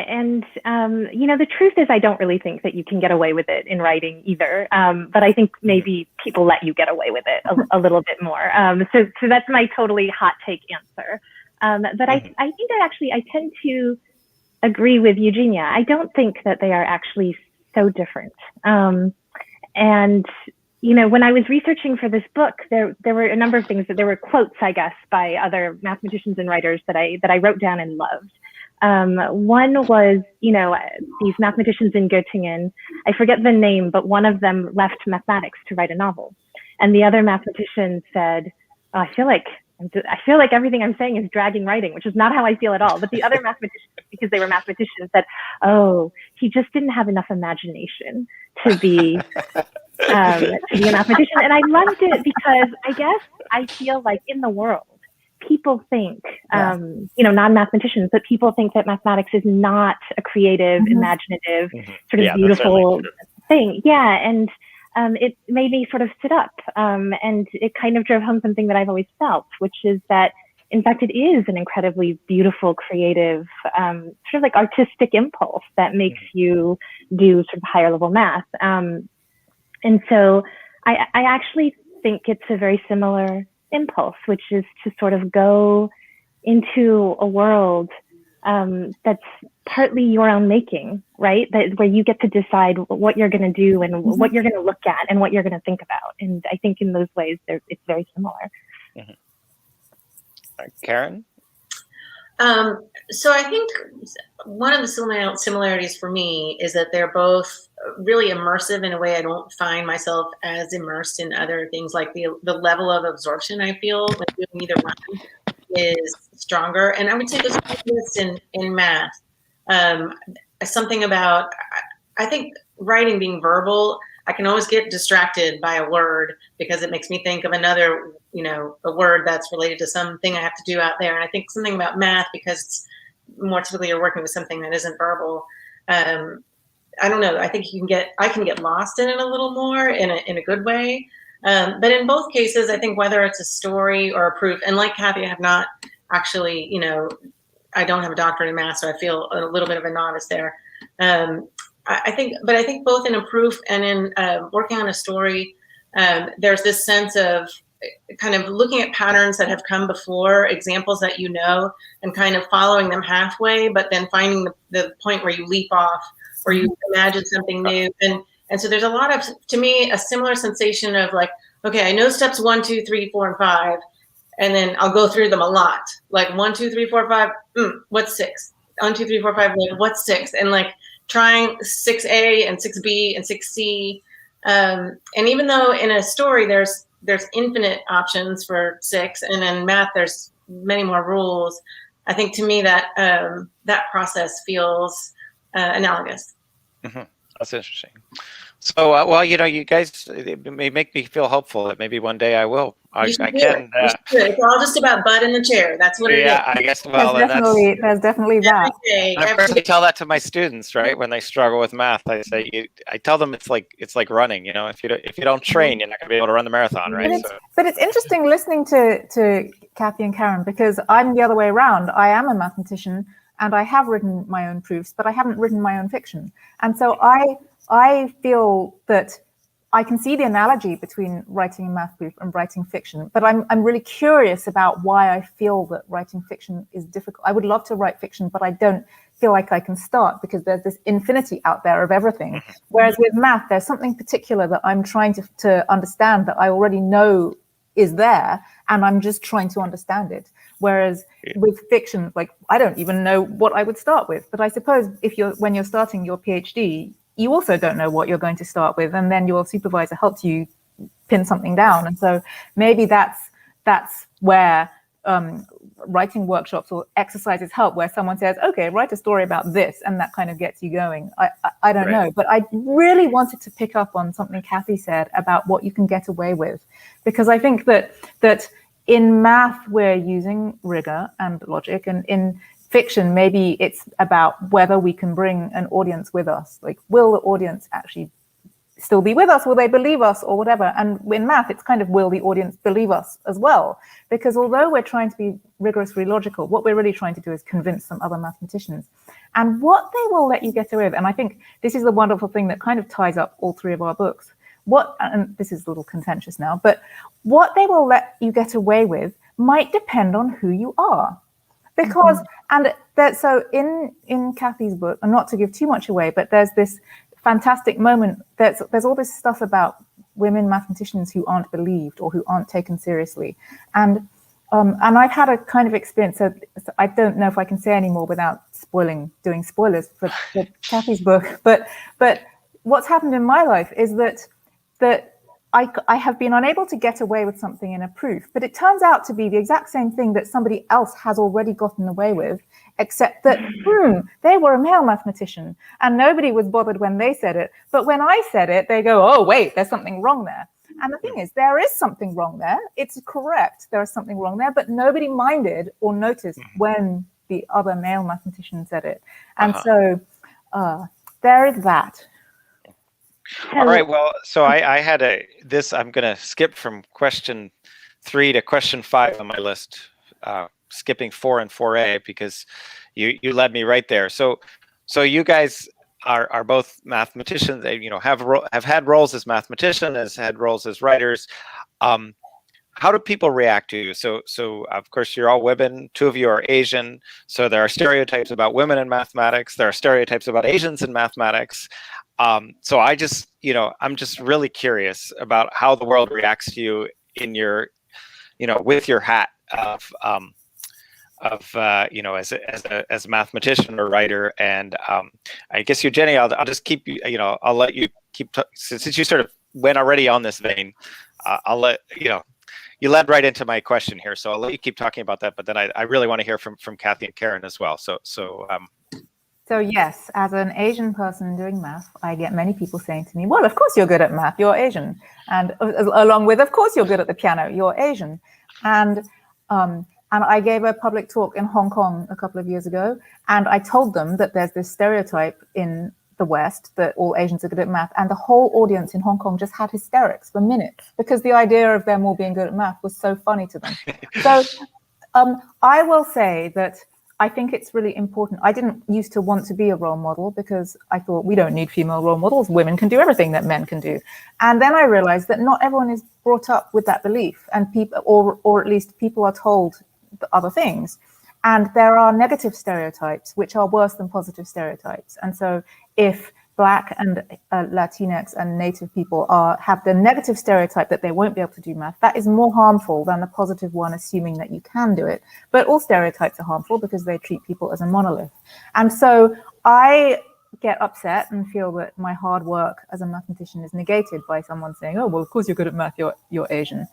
and the truth is, I don't really think that you can get away with it in writing either. But I think maybe people let you get away with it a little bit more. So that's my totally hot take answer. But I think I tend to agree with Eugenia. I don't think that they are actually so different. And when I was researching for this book, there were a number of things. There were quotes, I guess, by other mathematicians and writers that I wrote down and loved. One was, these mathematicians in Göttingen. I forget the name, but one of them left mathematics to write a novel, and the other mathematician said, "Oh, I feel like everything I'm saying is dragging writing," which is not how I feel at all. But the other mathematicians, because they were mathematicians, said, "Oh, he just didn't have enough imagination to be a mathematician." And I loved it because I guess I feel like in the world, people think, non-mathematicians, but people think that mathematics is not a creative, imaginative, sort of beautiful thing. Yeah, and it made me sort of sit up, and it kind of drove home something that I've always felt, which is that, in fact, it is an incredibly beautiful, creative, sort of like artistic impulse that makes you do sort of higher level math. And so I actually think it's a very similar impulse, which is to sort of go into a world that's partly your own making, right? Where you get to decide what you're going to do and what you're going to look at and what you're going to think about. And I think in those ways, it's very similar. Karen? So I think one of the similarities for me is that they're both really immersive in a way I don't find myself as immersed in other things. Like the level of absorption I feel when doing either one is stronger. And I would say this in math. Something about, I think writing being verbal, I can always get distracted by a word because it makes me think of another, a word that's related to something I have to do out there. And I think something about math, because it's more typically you're working with something that isn't verbal. I don't know. I think I can get lost in it a little more in a good way. But in both cases, I think whether it's a story or a proof, and like Kathy, I have not actually, I don't have a doctorate in math, so I feel a little bit of a novice there. I think both in a proof and in working on a story, there's this sense of kind of looking at patterns that have come before, examples that and kind of following them halfway, but then finding the point where you leap off, or you imagine something new. And so there's a lot of, to me, a similar sensation of like, okay, I know steps 1, 2, 3, 4, and 5, and then I'll go through them a lot. Like 1, 2, 3, 4, 5, what's 6? 1, 2, 3, 4, 5, what's 6? And like trying 6A and 6B and 6C. And even though in a story there's infinite options for 6, and in math there's many more rules, I think to me that that process feels analogous. That's interesting. So, well, you guys, it may make me feel hopeful that maybe one day I will. I can. It's all just about butt in the chair. That's what it is. Yeah, I guess. Well, there's definitely that. I tell that to my students, right? When they struggle with math, I say, I tell them it's like running. If you don't train, you're not going to be able to run the marathon, right? But it's interesting listening to Kathy and Karen, because I'm the other way around. I am a mathematician, and I have written my own proofs, but I haven't written my own fiction. And so I feel that I can see the analogy between writing a math proof and writing fiction, but I'm really curious about why I feel that writing fiction is difficult. I would love to write fiction, but I don't feel like I can start because there's this infinity out there of everything. Whereas with math, there's something particular that I'm trying to understand that I already know is there, and I'm just trying to understand it. Whereas with fiction, like I don't even know what I would start with. But I suppose when you're starting your PhD, you also don't know what you're going to start with, and then your supervisor helps you pin something down. And so maybe that's where writing workshops or exercises help, where someone says, okay, write a story about this, and that kind of gets you going. I don't know, but I really wanted to pick up on something Kathy said about what you can get away with, because I think that in math we're using rigor and logic, and in fiction maybe it's about whether we can bring an audience with us. Like, will the audience actually still be with us? Will they believe us or whatever? And in math, it's kind of, will the audience believe us as well? Because although we're trying to be rigorously logical, what we're really trying to do is convince some other mathematicians. And what they will let you get away with, and I think this is the wonderful thing that kind of ties up all three of our books. And this is a little contentious now, but what they will let you get away with might depend on who you are. Because, so in Kathy's book, and not to give too much away, but there's this fantastic moment, there's all this stuff about women mathematicians who aren't believed or who aren't taken seriously. And I've had a kind of experience, so I don't know if I can say any more without doing spoilers for Kathy's book, but what's happened in my life is that I have been unable to get away with something in a proof, but it turns out to be the exact same thing that somebody else has already gotten away with, except that, they were a male mathematician and nobody was bothered when they said it. But when I said it, they go, oh, wait, there's something wrong there. And the thing is, there is something wrong there. It's correct. There is something wrong there, but nobody minded or noticed when the other male mathematician said it. And so there is that. All right. Well, so I had I'm going to skip from question 3 to question 5 on my list, skipping 4 and 4A because you led me right there. So you guys are both mathematicians. They, have had roles as mathematicians, has had roles as writers. How do people react to you? So of course you're all women. 2 of you are Asian. So there are stereotypes about women in mathematics. There are stereotypes about Asians in mathematics. So I'm just really curious about how the world reacts to you in your, with your hat of as a mathematician or writer. And I guess Eugenia, I'll just keep you, I'll let you keep, since you sort of went already on this vein, I'll let, you led right into my question here. So I'll let you keep talking about that, but then I really want to hear from Kathy and Karen as well. So yes, as an Asian person doing math, I get many people saying to me, well, of course you're good at math, you're Asian. And along with, of course you're good at the piano, you're Asian. And I gave a public talk in Hong Kong a couple of years ago, and I told them that there's this stereotype in the West that all Asians are good at math, and the whole audience in Hong Kong just had hysterics for minutes because the idea of them all being good at math was so funny to them. So I will say that I think it's really important. I didn't used to want to be a role model because I thought we don't need female role models. Women can do everything that men can do. And then I realized that not everyone is brought up with that belief, and people, or at least people are told other things. And there are negative stereotypes, which are worse than positive stereotypes. And so if Black and Latinx and Native people have the negative stereotype that they won't be able to do math, that is more harmful than the positive one, assuming that you can do it. But all stereotypes are harmful because they treat people as a monolith. And so I get upset and feel that my hard work as a mathematician is negated by someone saying, oh, well, of course you're good at math, you're Asian.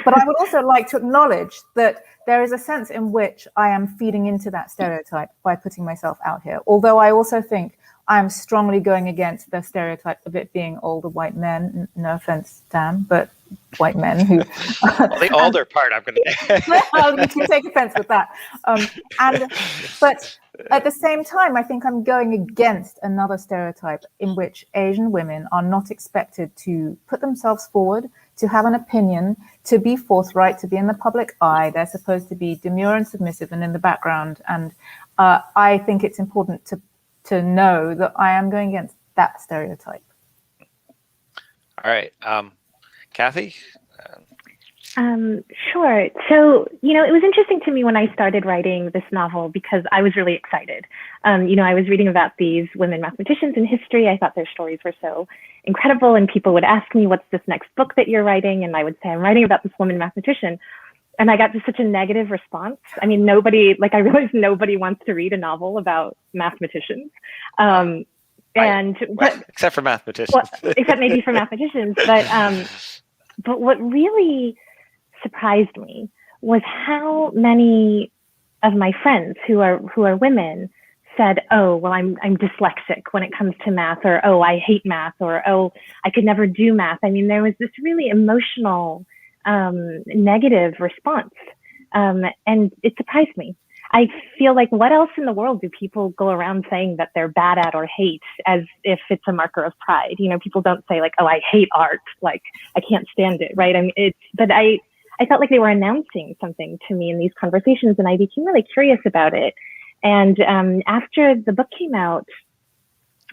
But I would also like to acknowledge that there is a sense in which I am feeding into that stereotype by putting myself out here. Although I also think I'm strongly going against the stereotype of it being older white men. No offense, Dan, but white men who... Well, the older part, I'm going to... Well, you can take offense with that. But at the same time, I think I'm going against another stereotype in which Asian women are not expected to put themselves forward, to have an opinion, to be forthright, to be in the public eye. They're supposed to be demure and submissive and in the background. And I think it's important to know that I am going against that stereotype. All right. Kathy? Sure. So, it was interesting to me when I started writing this novel because I was really excited. I was reading about these women mathematicians in history. I thought their stories were so incredible, and people would ask me, what's this next book that you're writing? And I would say, I'm writing about this woman mathematician. And I got just such a negative response. I mean, I realized nobody wants to read a novel about mathematicians. Except for mathematicians. Well, except maybe for mathematicians. But what really surprised me was how many of my friends who are women said, oh, well, I'm dyslexic when it comes to math, or, oh, I hate math, or, oh, I could never do math. I mean, there was this really emotional, negative response. And it surprised me. I feel like, what else in the world do people go around saying that they're bad at or hate as if it's a marker of pride? You know, people don't say like, oh, I hate art, like I can't stand it, right? I mean, but I felt like they were announcing something to me in these conversations, and I became really curious about it. And after the book came out,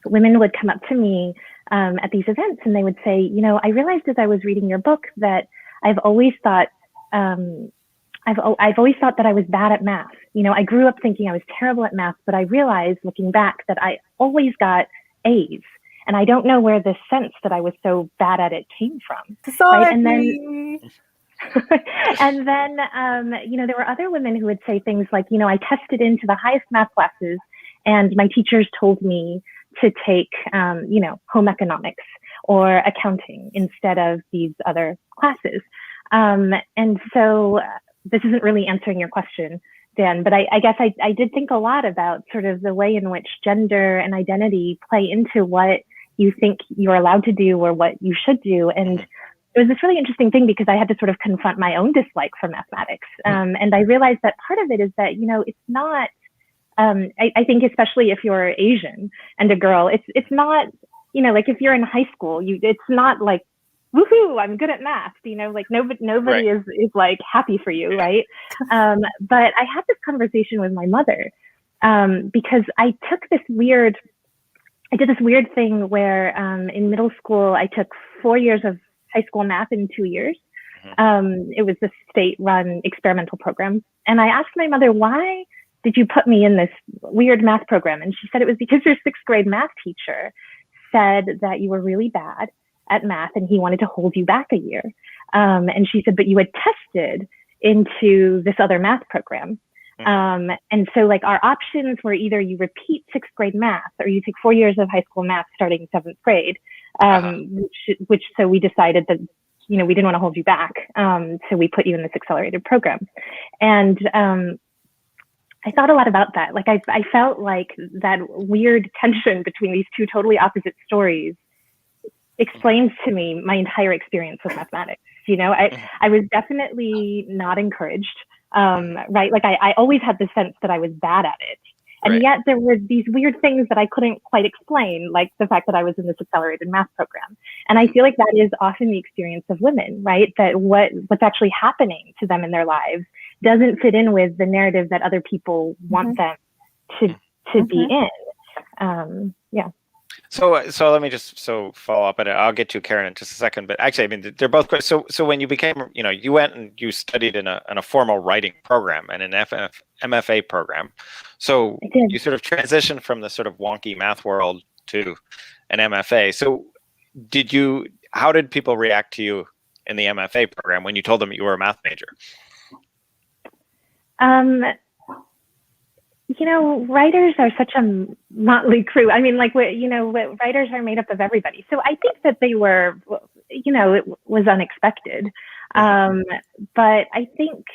women would come up to me at these events, and they would say, you know, I realized as I was reading your book that I've always thought I've always thought that I was bad at math. You know, I grew up thinking I was terrible at math, but I realized looking back that I always got A's. And I don't know where this sense that I was so bad at it came from. Right? And then, and then, you know, there were other women who would say things like, you know, I tested into the highest math classes and my teachers told me to take, you know, home economics or accounting instead of these other classes. And so this isn't really answering your question, Dan, but I guess I did think a lot about sort of the way in which gender and identity play into what you think you're allowed to do or what you should do. And it was this really interesting thing because I had to sort of confront my own dislike for mathematics. And I realized that part of it is that, you know, it's not, I think especially if you're Asian and a girl, it's not, you know, like if you're in high school, it's not like, woohoo, I'm good at math, you know, like nobody right. is like happy for you, right? But I had this conversation with my mother because I did this weird thing where in middle school, I took 4 years of high school math in 2 years. It was a state-run experimental program. And I asked my mother, why did you put me in this weird math program? And she said it was because your 6th grade math teacher said that you were really bad at math and he wanted to hold you back a year. And she said, but you had tested into this other math program. And so like our options were either you repeat 6th grade math or you take 4 years of high school math starting 7th grade, which so we decided that, you know, we didn't want to hold you back. So we put you in this accelerated program. And I thought a lot about that. Like I felt like that weird tension between these two totally opposite stories explains to me my entire experience with mathematics. You know, I was definitely not encouraged, right? Like I always had the sense that I was bad at it. And right. Yet there were these weird things that I couldn't quite explain, like the fact that I was in this accelerated math program. And I feel like that is often the experience of women, right? That what's actually happening to them in their lives doesn't fit in with the narrative that other people want them to be in. Yeah. So let me just follow up, and I'll get to Karen in just a second. But actually, I mean, they're both great. So when you became, you know, you went and you studied in a formal writing program and an MFA program. So you sort of transitioned from the sort of wonky math world to an MFA. So how did people react to you in the MFA program when you told them you were a math major? You know, writers are such a motley crew. I mean, like, you know, writers are made up of everybody. So I think that they were, you know, it was unexpected. But I think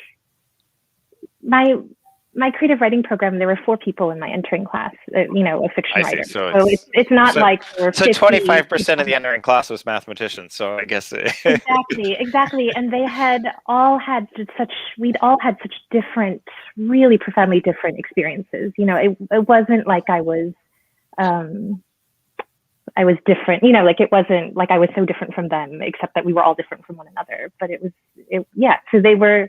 my creative writing program, there were 4 people in my entering class, you know, a fiction writer. So it's not like there were 50. So 25% of the entering class was mathematicians. So I guess exactly. And we'd all had such different, really profoundly different experiences. You know, it wasn't like I was different. You know, like it wasn't like I was so different from them, except that we were all different from one another. But yeah. So they were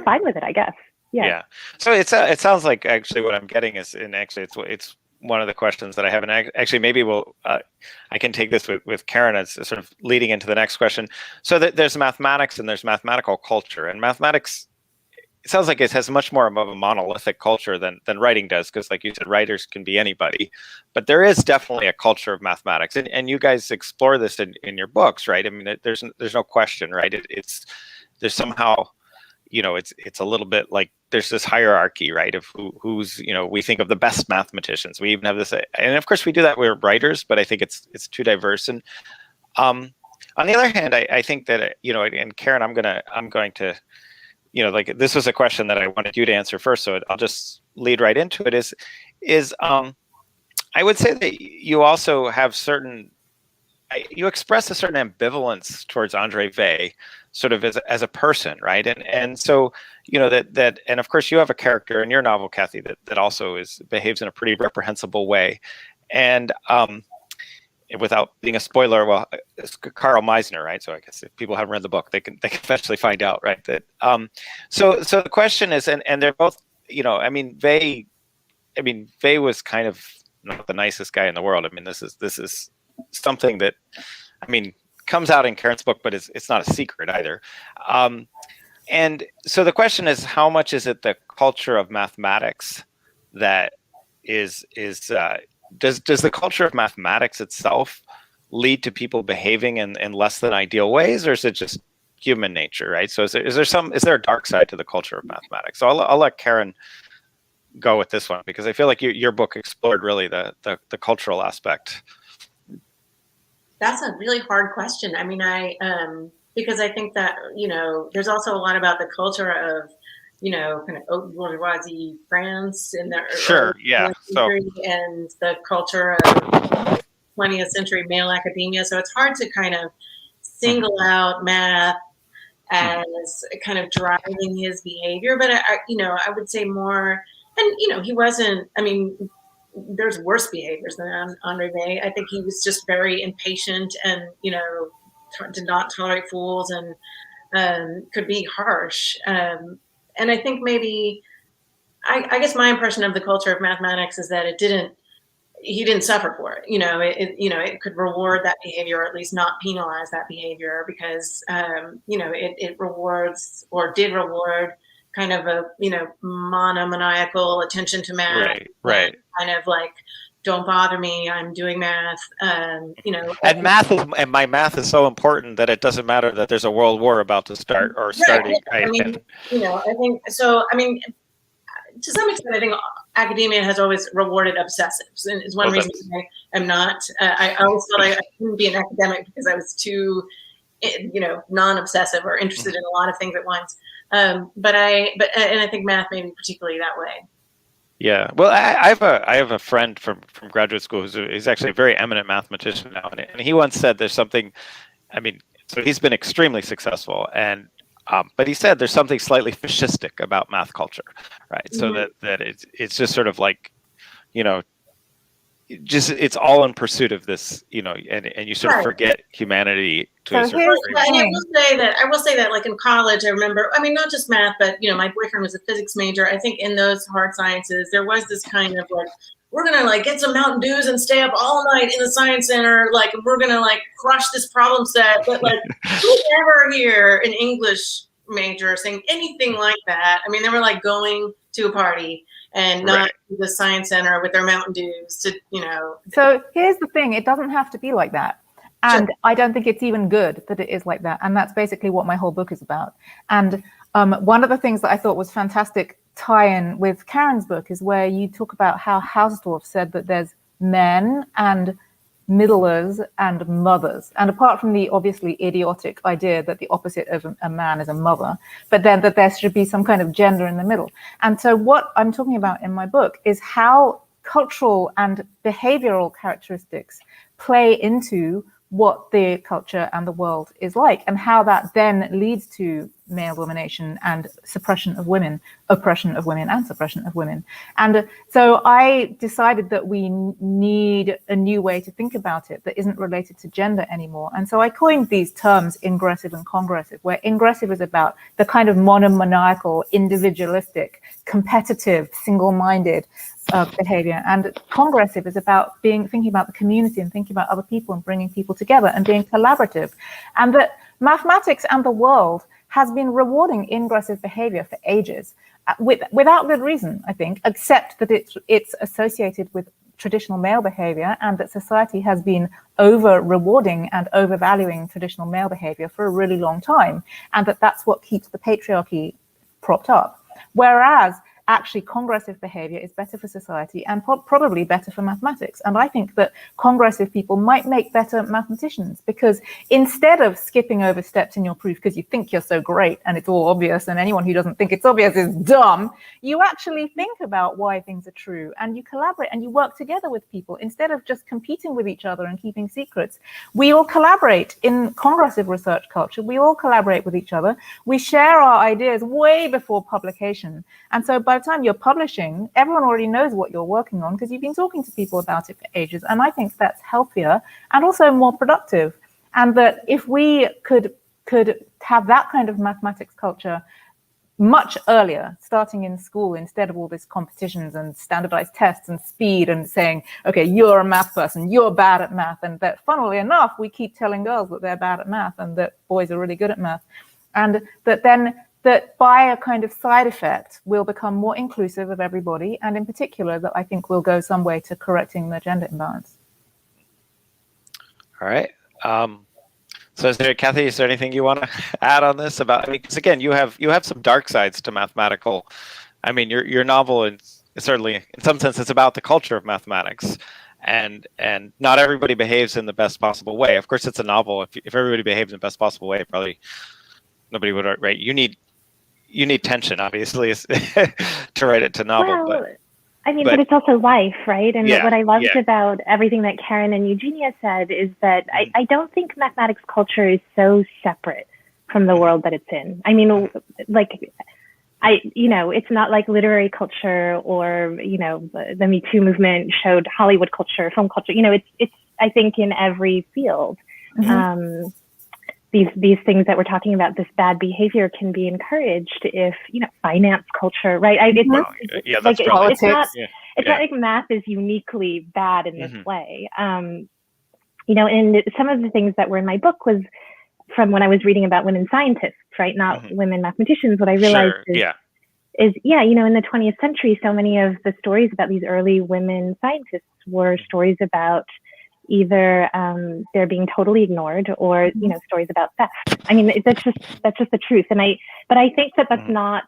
fine with it, I guess. Yeah. So it sounds like actually what I'm getting is, and actually it's one of the questions that I have, and actually maybe I can take this with Karen as sort of leading into the next question. So there's mathematics and there's mathematical culture, and mathematics, it sounds like it has much more of a monolithic culture than writing does, because like you said, writers can be anybody, but there is definitely a culture of mathematics, and you guys explore this in your books, right? I mean, there's no question, right? There's somehow, you know, it's a little bit like there's this hierarchy, right, of who's, you know, we think of the best mathematicians. We even have this, and of course we do that, we're writers, but I think it's too diverse. And on the other hand, I think that, you know, and Karen, I'm going to, you know, like this was a question that I wanted you to answer first, so I'll just lead right into it. Is I would say that you also have certain you express a certain ambivalence towards Andre Vey, sort of as a person, right? And so, that and of course you have a character in your novel, Kathy, that also behaves in a pretty reprehensible way, and without being a spoiler, well, it's Carl Meisner, right? So I guess if people haven't read the book, they can eventually find out, right? That so the question is, and they're both, Vey was kind of not the nicest guy in the world. I mean, this is something that, comes out in Karen's book, but it's not a secret either. And so the question is, how much is it the culture of mathematics that does the culture of mathematics itself lead to people behaving in less than ideal ways, or is it just human nature, right? So is there a dark side to the culture of mathematics? So I'll let Karen go with this one, because I feel like your book explored really the cultural aspect. That's a really hard question. I mean, because I think that, there's also a lot about the culture of, kind of haute bourgeoisie France in the century, and the culture of 20th century male academia. So it's hard to kind of single out math as kind of driving his behavior. But I would say more, and he wasn't. I mean, there's worse behaviors than Andre Vey. I think he was just very impatient and did not tolerate fools and could be harsh. And I think maybe, I guess my impression of the culture of mathematics is that he didn't suffer for it. It could reward that behavior, or at least not penalize that behavior, because, it rewards, or did reward, kind of a, monomaniacal attention to math. Right. Kind of like, don't bother me, I'm doing math. And my math is so important that it doesn't matter that there's a world war about to start or starting. Right. I think so. To some extent, I think academia has always rewarded obsessives, and it's one reason I am not. I always felt I couldn't be an academic because I was too, non-obsessive or interested in a lot of things at once. But I think math may be particularly that way. Yeah, well, I have a friend from graduate school who's actually a very eminent mathematician now, and he once said there's something. So he's been extremely successful, and but he said there's something slightly fascistic about math culture, right? So that it's just sort of like, it's all in pursuit of this, and you sort of forget humanity to a certain degree. And I will say that like in college, I remember, not just math, but my boyfriend was a physics major. I think in those hard sciences, there was this kind of like, we're gonna like get some Mountain Dews and stay up all night in the science center, like we're gonna like crush this problem set. But like, who ever hear an English major saying anything like that? They were like going to a party and not the science center with their Mountain Dews to, So here's the thing, it doesn't have to be like that. And sure. I don't think it's even good that it is like that. And that's basically what my whole book is about. And one of the things that I thought was fantastic tie-in with Karen's book is where you talk about how Hausdorff said that there's men and middlers and mothers. And apart from the obviously idiotic idea that the opposite of a man is a mother, but then that there should be some kind of gender in the middle. And so what I'm talking about in my book is how cultural and behavioral characteristics play into what the culture and the world is like, and how that then leads to male domination and suppression of women, oppression of women and suppression of women. And so I decided that we need a new way to think about it that isn't related to gender anymore. And so I coined these terms ingressive and congressive, where ingressive is about the kind of monomaniacal, individualistic, competitive, single-minded behavior, and congressive is about thinking about the community and thinking about other people and bringing people together and being collaborative. And that mathematics and the world has been rewarding ingressive behavior for ages, without good reason, I think, except that it's associated with traditional male behavior, and that society has been over rewarding and overvaluing traditional male behavior for a really long time, and that's what keeps the patriarchy propped up. Whereas actually congressive behavior is better for society and probably better for mathematics. And I think that congressive people might make better mathematicians, because instead of skipping over steps in your proof because you think you're so great and it's all obvious and anyone who doesn't think it's obvious is dumb, you actually think about why things are true and you collaborate and you work together with people instead of just competing with each other and keeping secrets. We all collaborate in congressive research culture. We all collaborate with each other. We share our ideas way before publication. And so by the time you're publishing, everyone already knows what you're working on because you've been talking to people about it for ages. And I think that's healthier and also more productive. And that if we could have that kind of mathematics culture much earlier, starting in school, instead of all these competitions and standardized tests and speed and saying, okay, you're a math person, you're bad at math. And that, funnily enough, we keep telling girls that they're bad at math and that boys are really good at math. And that then that by a kind of side effect, we'll become more inclusive of everybody. And in particular, that I think will go some way to correcting the gender imbalance. All right. So Kathy, is there anything you want to add on this about, because again, you have some dark sides to mathematical. I mean, your novel is certainly, in some sense, it's about the culture of mathematics, and not everybody behaves in the best possible way. Of course, it's a novel. If everybody behaves in the best possible way, probably nobody would write. You need tension, obviously, to write it to novel. Well, but it's also life, right? And what I loved about everything that Karen and Eugenia said is that I don't think mathematics culture is so separate from the world that it's in. I mean, it's not like literary culture or, the Me Too movement showed Hollywood culture, film culture. It's I think in every field. Mm-hmm. These things that we're talking about, this bad behavior can be encouraged if, finance culture, right? It's not like math is uniquely bad in this way. And some of the things that were in my book was from when I was reading about women scientists, right? Not women mathematicians. What I realized is in the 20th century, so many of the stories about these early women scientists were stories about either they're being totally ignored or stories about theft. I mean, that's just the truth. But I think that that's not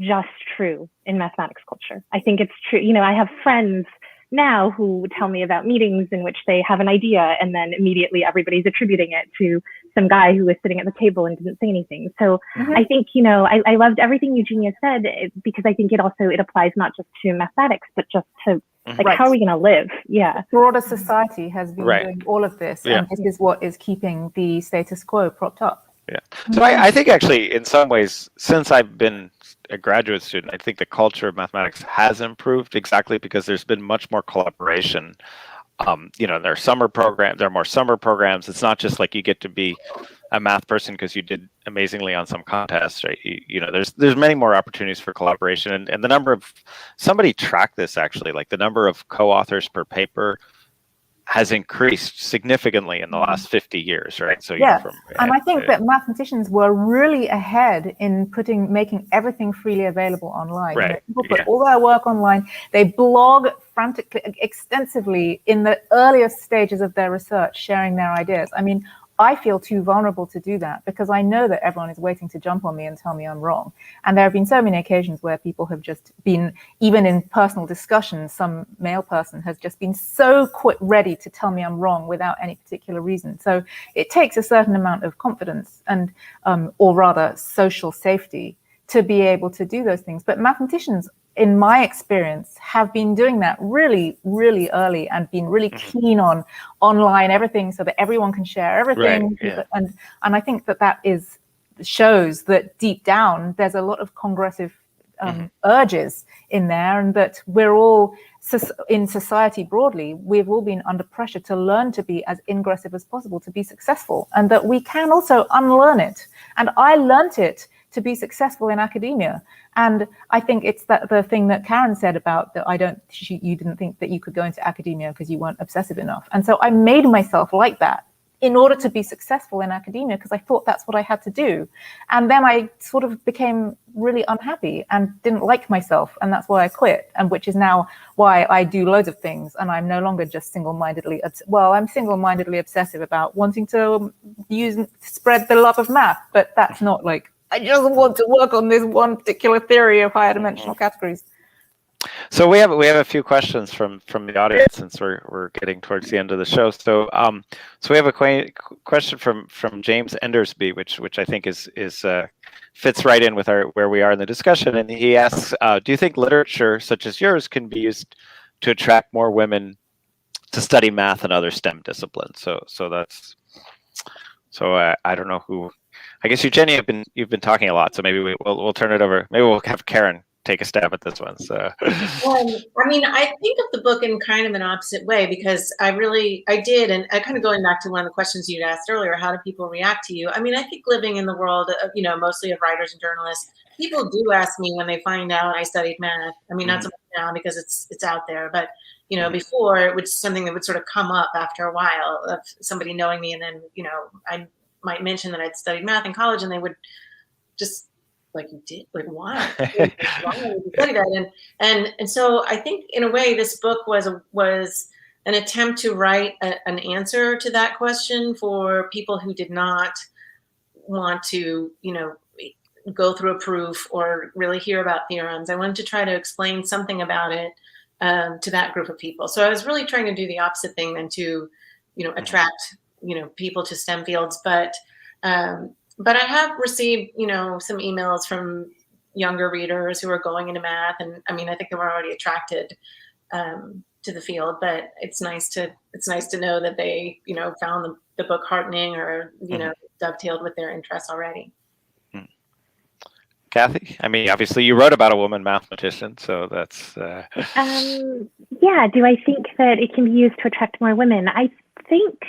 just true in mathematics culture. I think it's true. I have friends now who tell me about meetings in which they have an idea and then immediately everybody's attributing it to some guy who was sitting at the table and didn't say anything. So I think, I loved everything Eugenia said because I think it applies not just to mathematics, but just to how are we going to live? Yeah. Broader society has been doing all of this, and this is what is keeping the status quo propped up. Yeah. So I think actually, in some ways, since I've been a graduate student, I think the culture of mathematics has improved exactly because there's been much more collaboration. There are summer programs. There are more summer programs. It's not just like you get to be a math person because you did amazingly on some contest, right? There's many more opportunities for collaboration, and the number of, somebody tracked this actually, like the number of co-authors per paper has increased significantally in the last 50 years, right? So and I think that mathematicians were really ahead in making everything freely available online. Right. People put all their work online. They blog frantically, extensively in the earliest stages of their research, sharing their ideas. I mean, I feel too vulnerable to do that because I know that everyone is waiting to jump on me and tell me I'm wrong. And there have been so many occasions where people have just been, even in personal discussions, some male person has just been so ready to tell me I'm wrong without any particular reason. So it takes a certain amount of confidence and, or rather social safety to be able to do those things. But mathematicians, in my experience, have been doing that really, really early and been really keen on online everything so that everyone can share everything. And I think that shows that deep down there's a lot of congressive urges in there, and that we're all in society broadly, we've all been under pressure to learn to be as ingressive as possible to be successful, and that we can also unlearn it. And I learnt it to be successful in academia. And I think it's the thing that Karen said about that you didn't think that you could go into academia because you weren't obsessive enough. And so I made myself like that in order to be successful in academia because I thought that's what I had to do. And then I sort of became really unhappy and didn't like myself. And that's why I quit, and which is now why I do loads of things. And I'm no longer just single-mindedly, I'm single-mindedly obsessive about wanting to spread the love of math, but that's not like I just want to work on this one particular theory of higher dimensional categories. So we have a few questions from the audience since we're getting towards the end of the show. So so we have a question from James Endersby, which I think is fits right in with where we are in the discussion, and he asks, do you think literature such as yours can be used to attract more women to study math and other STEM disciplines? So I don't know who. I guess Eugenia, you've been talking a lot, so maybe we'll turn it over. Maybe we'll have Karen take a stab at this one. So, I mean, I think of the book in kind of an opposite way, because I did, and kind of going back to one of the questions you'd asked earlier, how do people react to you? I mean, I think living in the world of, mostly of writers and journalists, people do ask me when they find out I studied math. I mean, not so much now because it's out there, but before, it was something that would sort of come up after a while of somebody knowing me, and then I might mention that I'd studied math in college, and they would just, like, you did? Like, why? Why would you study that? And so I think in a way this book was an attempt to write an answer to that question for people who did not want to, go through a proof or really hear about theorems. I wanted to try to explain something about it to that group of people. So I was really trying to do the opposite thing than to, attract, people to STEM fields. But I have received, some emails from younger readers who are going into math, and I mean, I think they were already attracted to the field. But it's nice to know that they, found the book heartening, or dovetailed with their interests already. Kathy, I mean, obviously you wrote about a woman mathematician, so that's. Yeah. Do I think that it can be used to attract more women? I think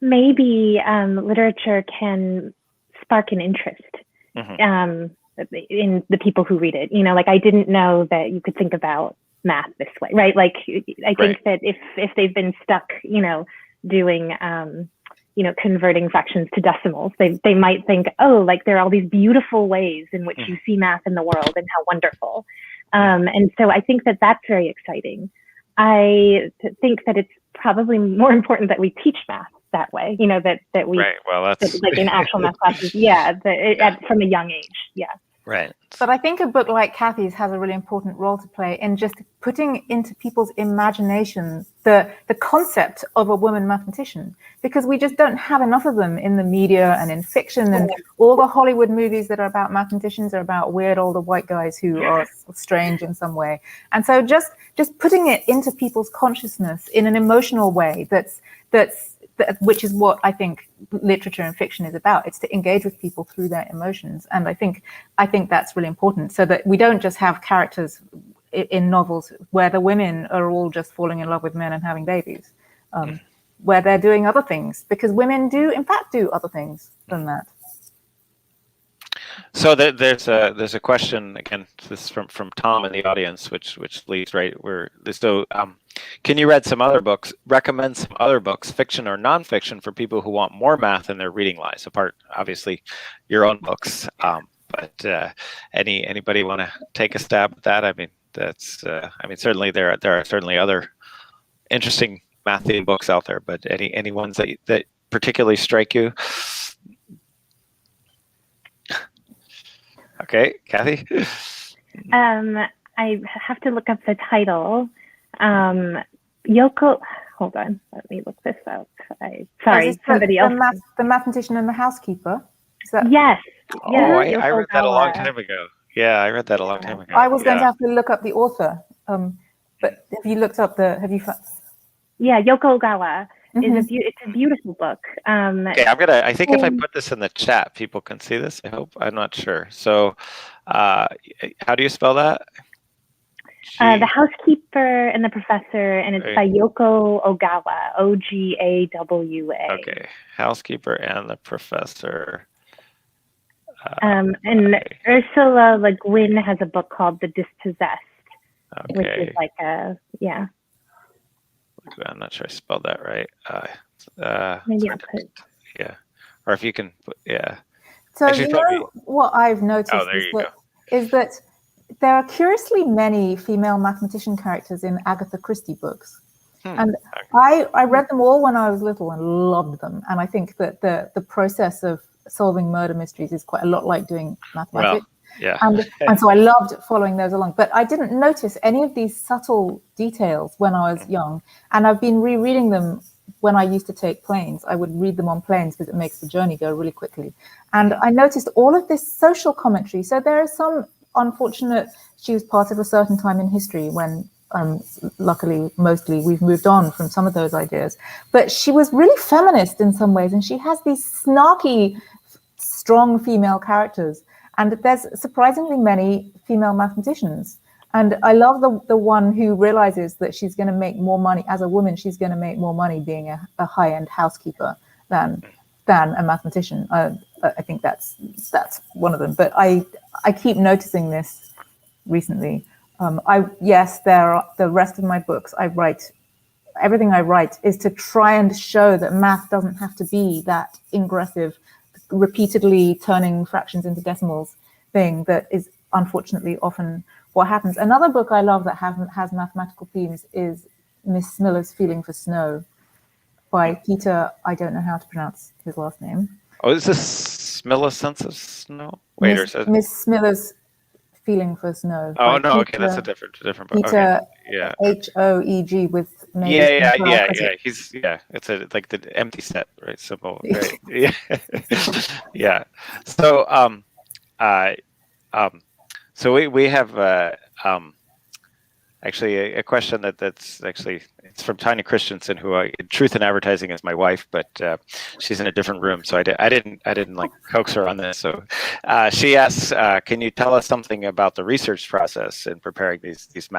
maybe literature can spark an interest in the people who read it. Like, I didn't know that you could think about math this way, right? Like, I think that if they've been stuck, doing, converting fractions to decimals, they might think, oh, like, there are all these beautiful ways in which you see math in the world, and how wonderful. And so I think that that's very exciting. I think that it's probably more important that we teach math that way, that we, right. Well, that's like in actual math classes, from a young age, right. But I think a book like Kathy's has a really important role to play in just putting into people's imagination the concept of a woman mathematician, because we just don't have enough of them in the media and in fiction, and all the Hollywood movies that are about mathematicians are about weird older white guys who are strange in some way. And so just putting it into people's consciousness in an emotional way which is what I think literature and fiction is about. It's to engage with people through their emotions. And I think that's really important, so that we don't just have characters in novels where the women are all just falling in love with men and having babies, where they're doing other things, because women do in fact do other things than that. So there's a question again. This is from Tom in the audience, which leads right where. So can you recommend some other books, fiction or nonfiction, for people who want more math in their reading lives? Apart, obviously, your own books. But anybody want to take a stab at that? I mean, that's. I mean, certainly there are certainly other interesting math themed books out there. But any ones that particularly strike you? Okay, Kathy. I have to look up the title. Yoko. Hold on, let me look this up. Somebody else. The Mathematician and the Housekeeper. Is that? Yes. Oh, I read that a long time ago. Yeah, I read that a long time ago. I was going to have to look up the author. But have you looked up Yeah, Yoko Ogawa. It's a beautiful book. Okay, I think if I put this in the chat, people can see this. I hope. I'm not sure. So, how do you spell that? The Housekeeper and the Professor, and it's by Yoko Ogawa. Ogawa. Okay, Housekeeper and the Professor. And Ursula Le Guin has a book called The Dispossessed, which is like I'm not sure I spelled that right. Maybe I'll put. Yeah, or if you can, yeah. So what I've noticed is that there are curiously many female mathematician characters in Agatha Christie books. And I read them all when I was little and loved them. And I think that the process of solving murder mysteries is quite a lot like doing mathematics. Well, yeah. And so I loved following those along. But I didn't notice any of these subtle details when I was young. And I've been rereading them when I used to take planes. I would read them on planes because it makes the journey go really quickly. And I noticed all of this social commentary. So there is some unfortunate, she was part of a certain time in history when luckily, mostly we've moved on from some of those ideas. But she was really feminist in some ways. And she has these snarky, strong female characters. And there's surprisingly many female mathematicians. And I love the one who realizes that she's going to make more money as a woman. She's going to make more money being a high-end housekeeper than a mathematician. I think that's one of them. But I keep noticing this recently. Yes, there are the rest of my books. Everything I write is to try and show that math doesn't have to be that ingressive, repeatedly turning fractions into decimals thing that is unfortunately often what happens. Another book I love that has mathematical themes is Miss Miller's Feeling for Snow by Peter, I don't know how to pronounce his last name. Oh, is this Smiller's Sense of Snow? Wait, Miss Miller's Feeling for Snow. Oh no, okay, that's a different book. Peter, okay. Yeah. Hoeg with Yeah. He's it's like the empty set, right? Simple. Right? Yeah. Yeah. So so we have actually a question that's actually, it's from Tanya Christensen, who Truth in Advertising is my wife, but she's in a different room, so I didn't like coax her on this. So she asks, can you tell us something about the research process in preparing these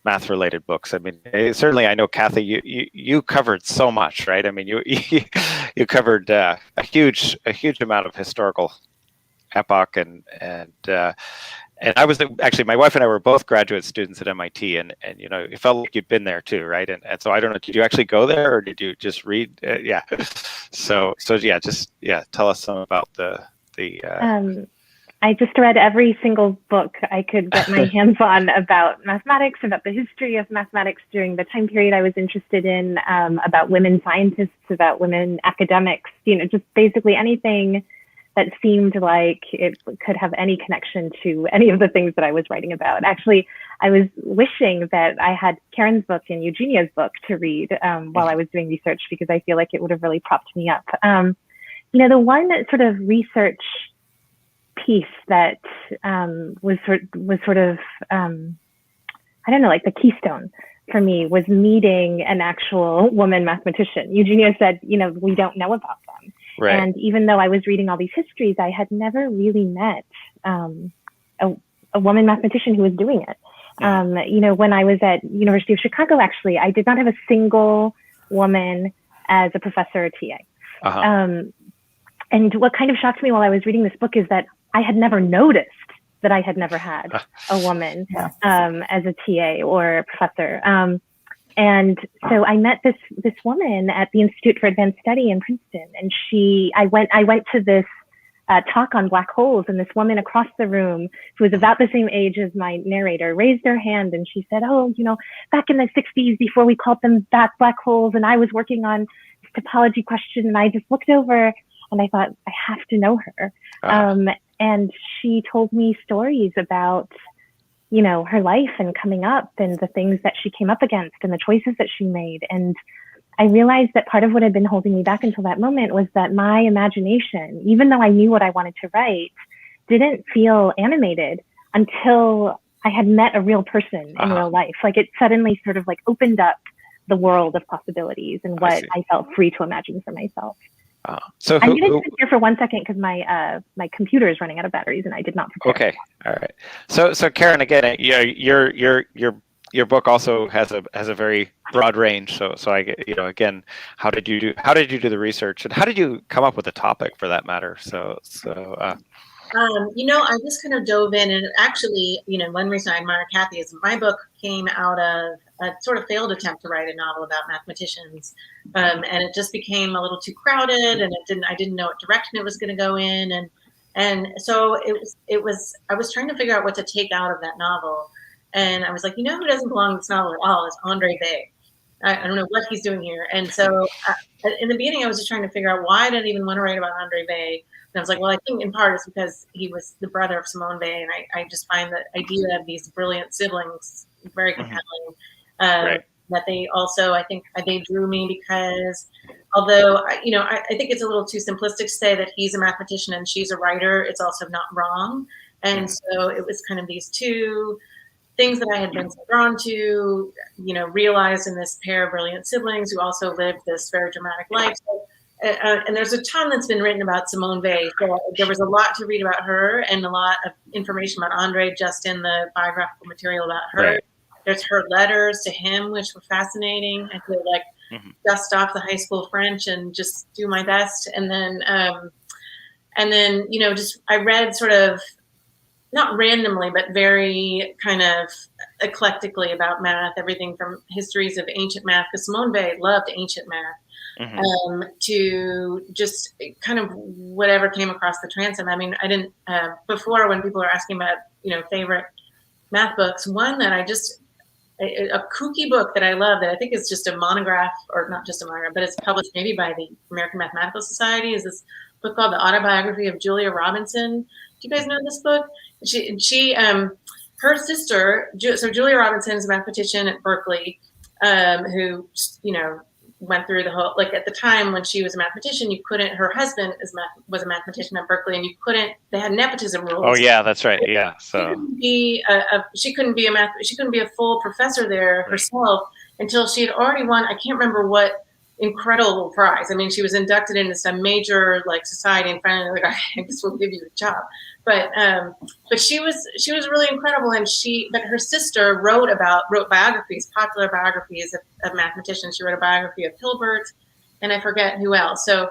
math-related books? I mean, certainly I know, Kathy, you covered so much, right? I mean, you covered a huge amount of historical epoch, and I was actually, my wife and I were both graduate students at MIT, and you know, it felt like you'd been there too, right? And so I don't know, did you actually go there, or did you just read? Yeah. So yeah, tell us some about the. I just read every single book I could get my hands on about mathematics, about the history of mathematics during the time period I was interested in, about women scientists, about women academics, you know, just basically anything that seemed like it could have any connection to any of the things that I was writing about. Actually, I was wishing that I had Karen's book and Eugenia's book to read while I was doing research, because I feel like it would have really propped me up. You know, the one sort of research piece that was sort of I don't know, like the keystone for me was meeting an actual woman mathematician. Eugenia said, you know, we don't know about them. Right. And even though I was reading all these histories, I had never really met a woman mathematician who was doing it. You know, when I was at University of Chicago, actually, I did not have a single woman as a professor or TA. And what kind of shocked me while I was reading this book is that I had never noticed that I had never had a woman as a TA or a professor. And so I met this woman at the Institute for Advanced Study in Princeton, and I went to this talk on black holes, and this woman across the room, who was about the same age as my narrator, raised her hand, and she said, "Oh, you know, back in the 60s, before we called them black holes, and I was working on this topology question, and I just looked over, and I thought, I have to know her." And she told me stories about, you know, her life and coming up and the things that she came up against and the choices that she made. And I realized that part of what had been holding me back until that moment was that my imagination, even though I knew what I wanted to write, didn't feel animated until I had met a real person in real life. Like, it suddenly sort of like opened up the world of possibilities and what I felt free to imagine for myself. So I'm going to sit here for 1 second because my computer is running out of batteries and I did not prepare. Okay, all right. So Karen, again, your book also has a very broad range. So I, you know, again, how did you do the research, and how did you come up with the topic, for that matter? You know, I just kind of dove in, and actually, you know, one reason I admire Kathy is my book came out of a sort of failed attempt to write a novel about mathematicians, and it just became a little too crowded, and I didn't know what direction it was going to go in, and so I was trying to figure out what to take out of that novel, and I was like, you know, who doesn't belong in this novel at all is Andre Bey. I don't know what he's doing here. And so in the beginning, I was just trying to figure out why I didn't even want to write about Andre Weil. And I was like, well, I think in part it's because he was the brother of Simone Weil. And I just find the idea of these brilliant siblings very compelling. Right. That they also, I think they drew me because although, I think it's a little too simplistic to say that he's a mathematician and she's a writer, it's also not wrong. And so it was kind of these two things that I had been so drawn to, realized in this pair of brilliant siblings who also lived this very dramatic life. So, and there's a ton that's been written about Simone Weil. So there was a lot to read about her and a lot of information about Andre just in the biographical material about her. Right. There's her letters to him, which were fascinating. I could dust off the high school French and just do my best. And then, just I read sort of, not randomly, but very kind of eclectically about math, everything from histories of ancient math, because Simone Weil loved ancient math, to just kind of whatever came across the transom. I mean, I didn't, before when people are asking about, favorite math books, one that a kooky book that I love that I think is just a monograph, or not just a monograph, but it's published maybe by the American Mathematical Society, is this book called The Autobiography of Julia Robinson. Do you guys know this book? Her sister, so Julia Robinson is a mathematician at Berkeley, who, went through the whole, at the time when she was a mathematician, her husband was a mathematician at Berkeley, and they had nepotism rules. Oh yeah, that's right. Yeah. So she couldn't be a full professor there herself until she had already won, I can't remember what incredible prize. I mean, she was inducted into some major society, and finally I guess we'll give you a job. But she was really incredible, and but her sister wrote biographies, popular biographies of mathematicians. She wrote a biography of Hilbert, and I forget who else. So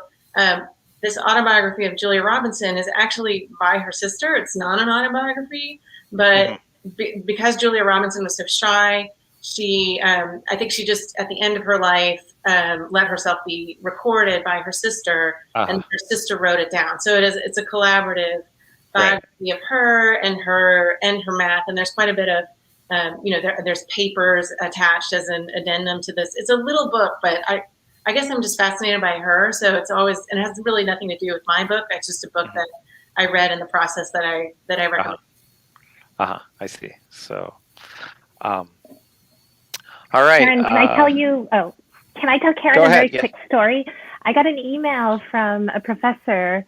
this autobiography of Julia Robinson is actually by her sister. It's not an autobiography, but because Julia Robinson was so shy, I think she just at the end of her life let herself be recorded by her sister, and her sister wrote it down. So it's a collaborative biography of her and her math, and there's quite a bit of there's papers attached as an addendum to this. It's a little book, but I guess I'm just fascinated by her. So it has really nothing to do with my book. It's just a book that I read in the process that I recommend. I see. So, all right. Karen, can I tell you? Oh, can I tell Karen a very quick story? I got an email from a professor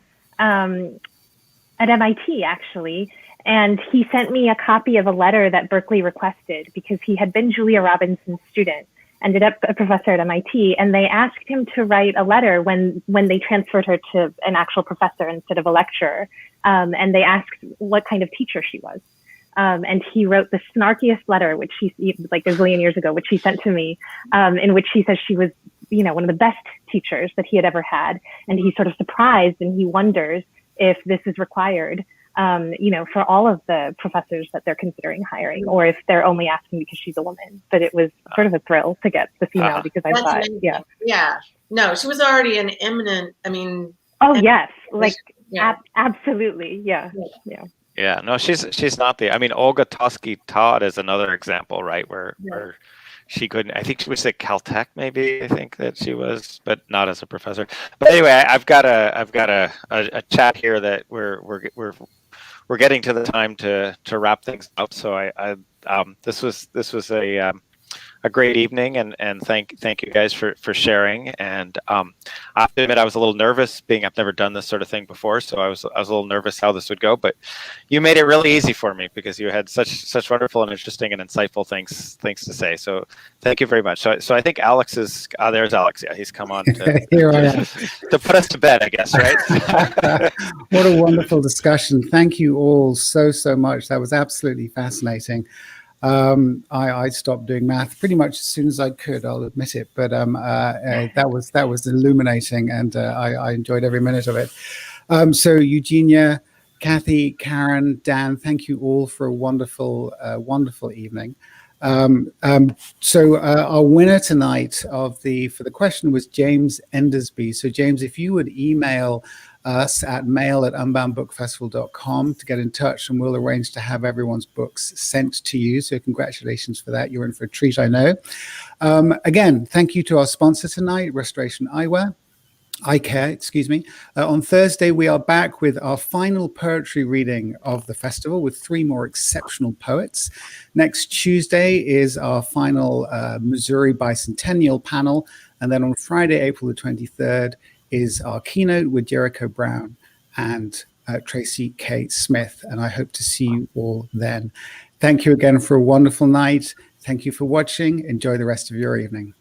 at MIT, actually, and he sent me a copy of a letter that Berkeley requested because he had been Julia Robinson's student, ended up a professor at MIT, and they asked him to write a letter when they transferred her to an actual professor instead of a lecturer, and they asked what kind of teacher she was. And he wrote the snarkiest letter, which a zillion years ago, which he sent to me, in which he says she was, one of the best teachers that he had ever had. And he's sort of surprised, and he wonders if this is required, for all of the professors that they're considering hiring, or if they're only asking because she's a woman. But it was sort of a thrill to get the female because I thought, no, she was already an eminent. Yes, absolutely, yeah. Yeah, no, she's not the. I mean, Olga Tosky-Todd is another example, right? Where she couldn't. I think she was at Caltech, maybe. I think that she was, but not as a professor. But anyway, I've got a chat here that we're getting to the time to wrap things up. So this was a great evening, and thank you guys for sharing. And I have to admit, I was a little nervous, I've never done this sort of thing before, so I was a little nervous how this would go. But you made it really easy for me because you had such wonderful and interesting and insightful things to say. So thank you very much. So I think Alex is there's Alex. Yeah, he's come on to put us to bed, I guess, right? What a wonderful discussion! Thank you all so much. That was absolutely fascinating. I stopped doing math pretty much as soon as I could, I'll admit it, but that was illuminating, and I enjoyed every minute of it. So Eugenia, Kathy, Karen, Dan, thank you all for a wonderful evening. So our winner tonight for the question was James Endersby. So James, if you would email us at mail@unboundbookfestival.com to get in touch, and we'll arrange to have everyone's books sent to you. So congratulations for that. You're in for a treat, I know. Again, thank you to our sponsor tonight, Restoration Eye Care, excuse me. On Thursday, we are back with our final poetry reading of the festival with 3 more exceptional poets. Next Tuesday is our final Missouri Bicentennial panel. And then on Friday, April the 23rd, is our keynote with Jericho Brown and Tracy K. Smith. And I hope to see you all then. Thank you again for a wonderful night. Thank you for watching. Enjoy the rest of your evening.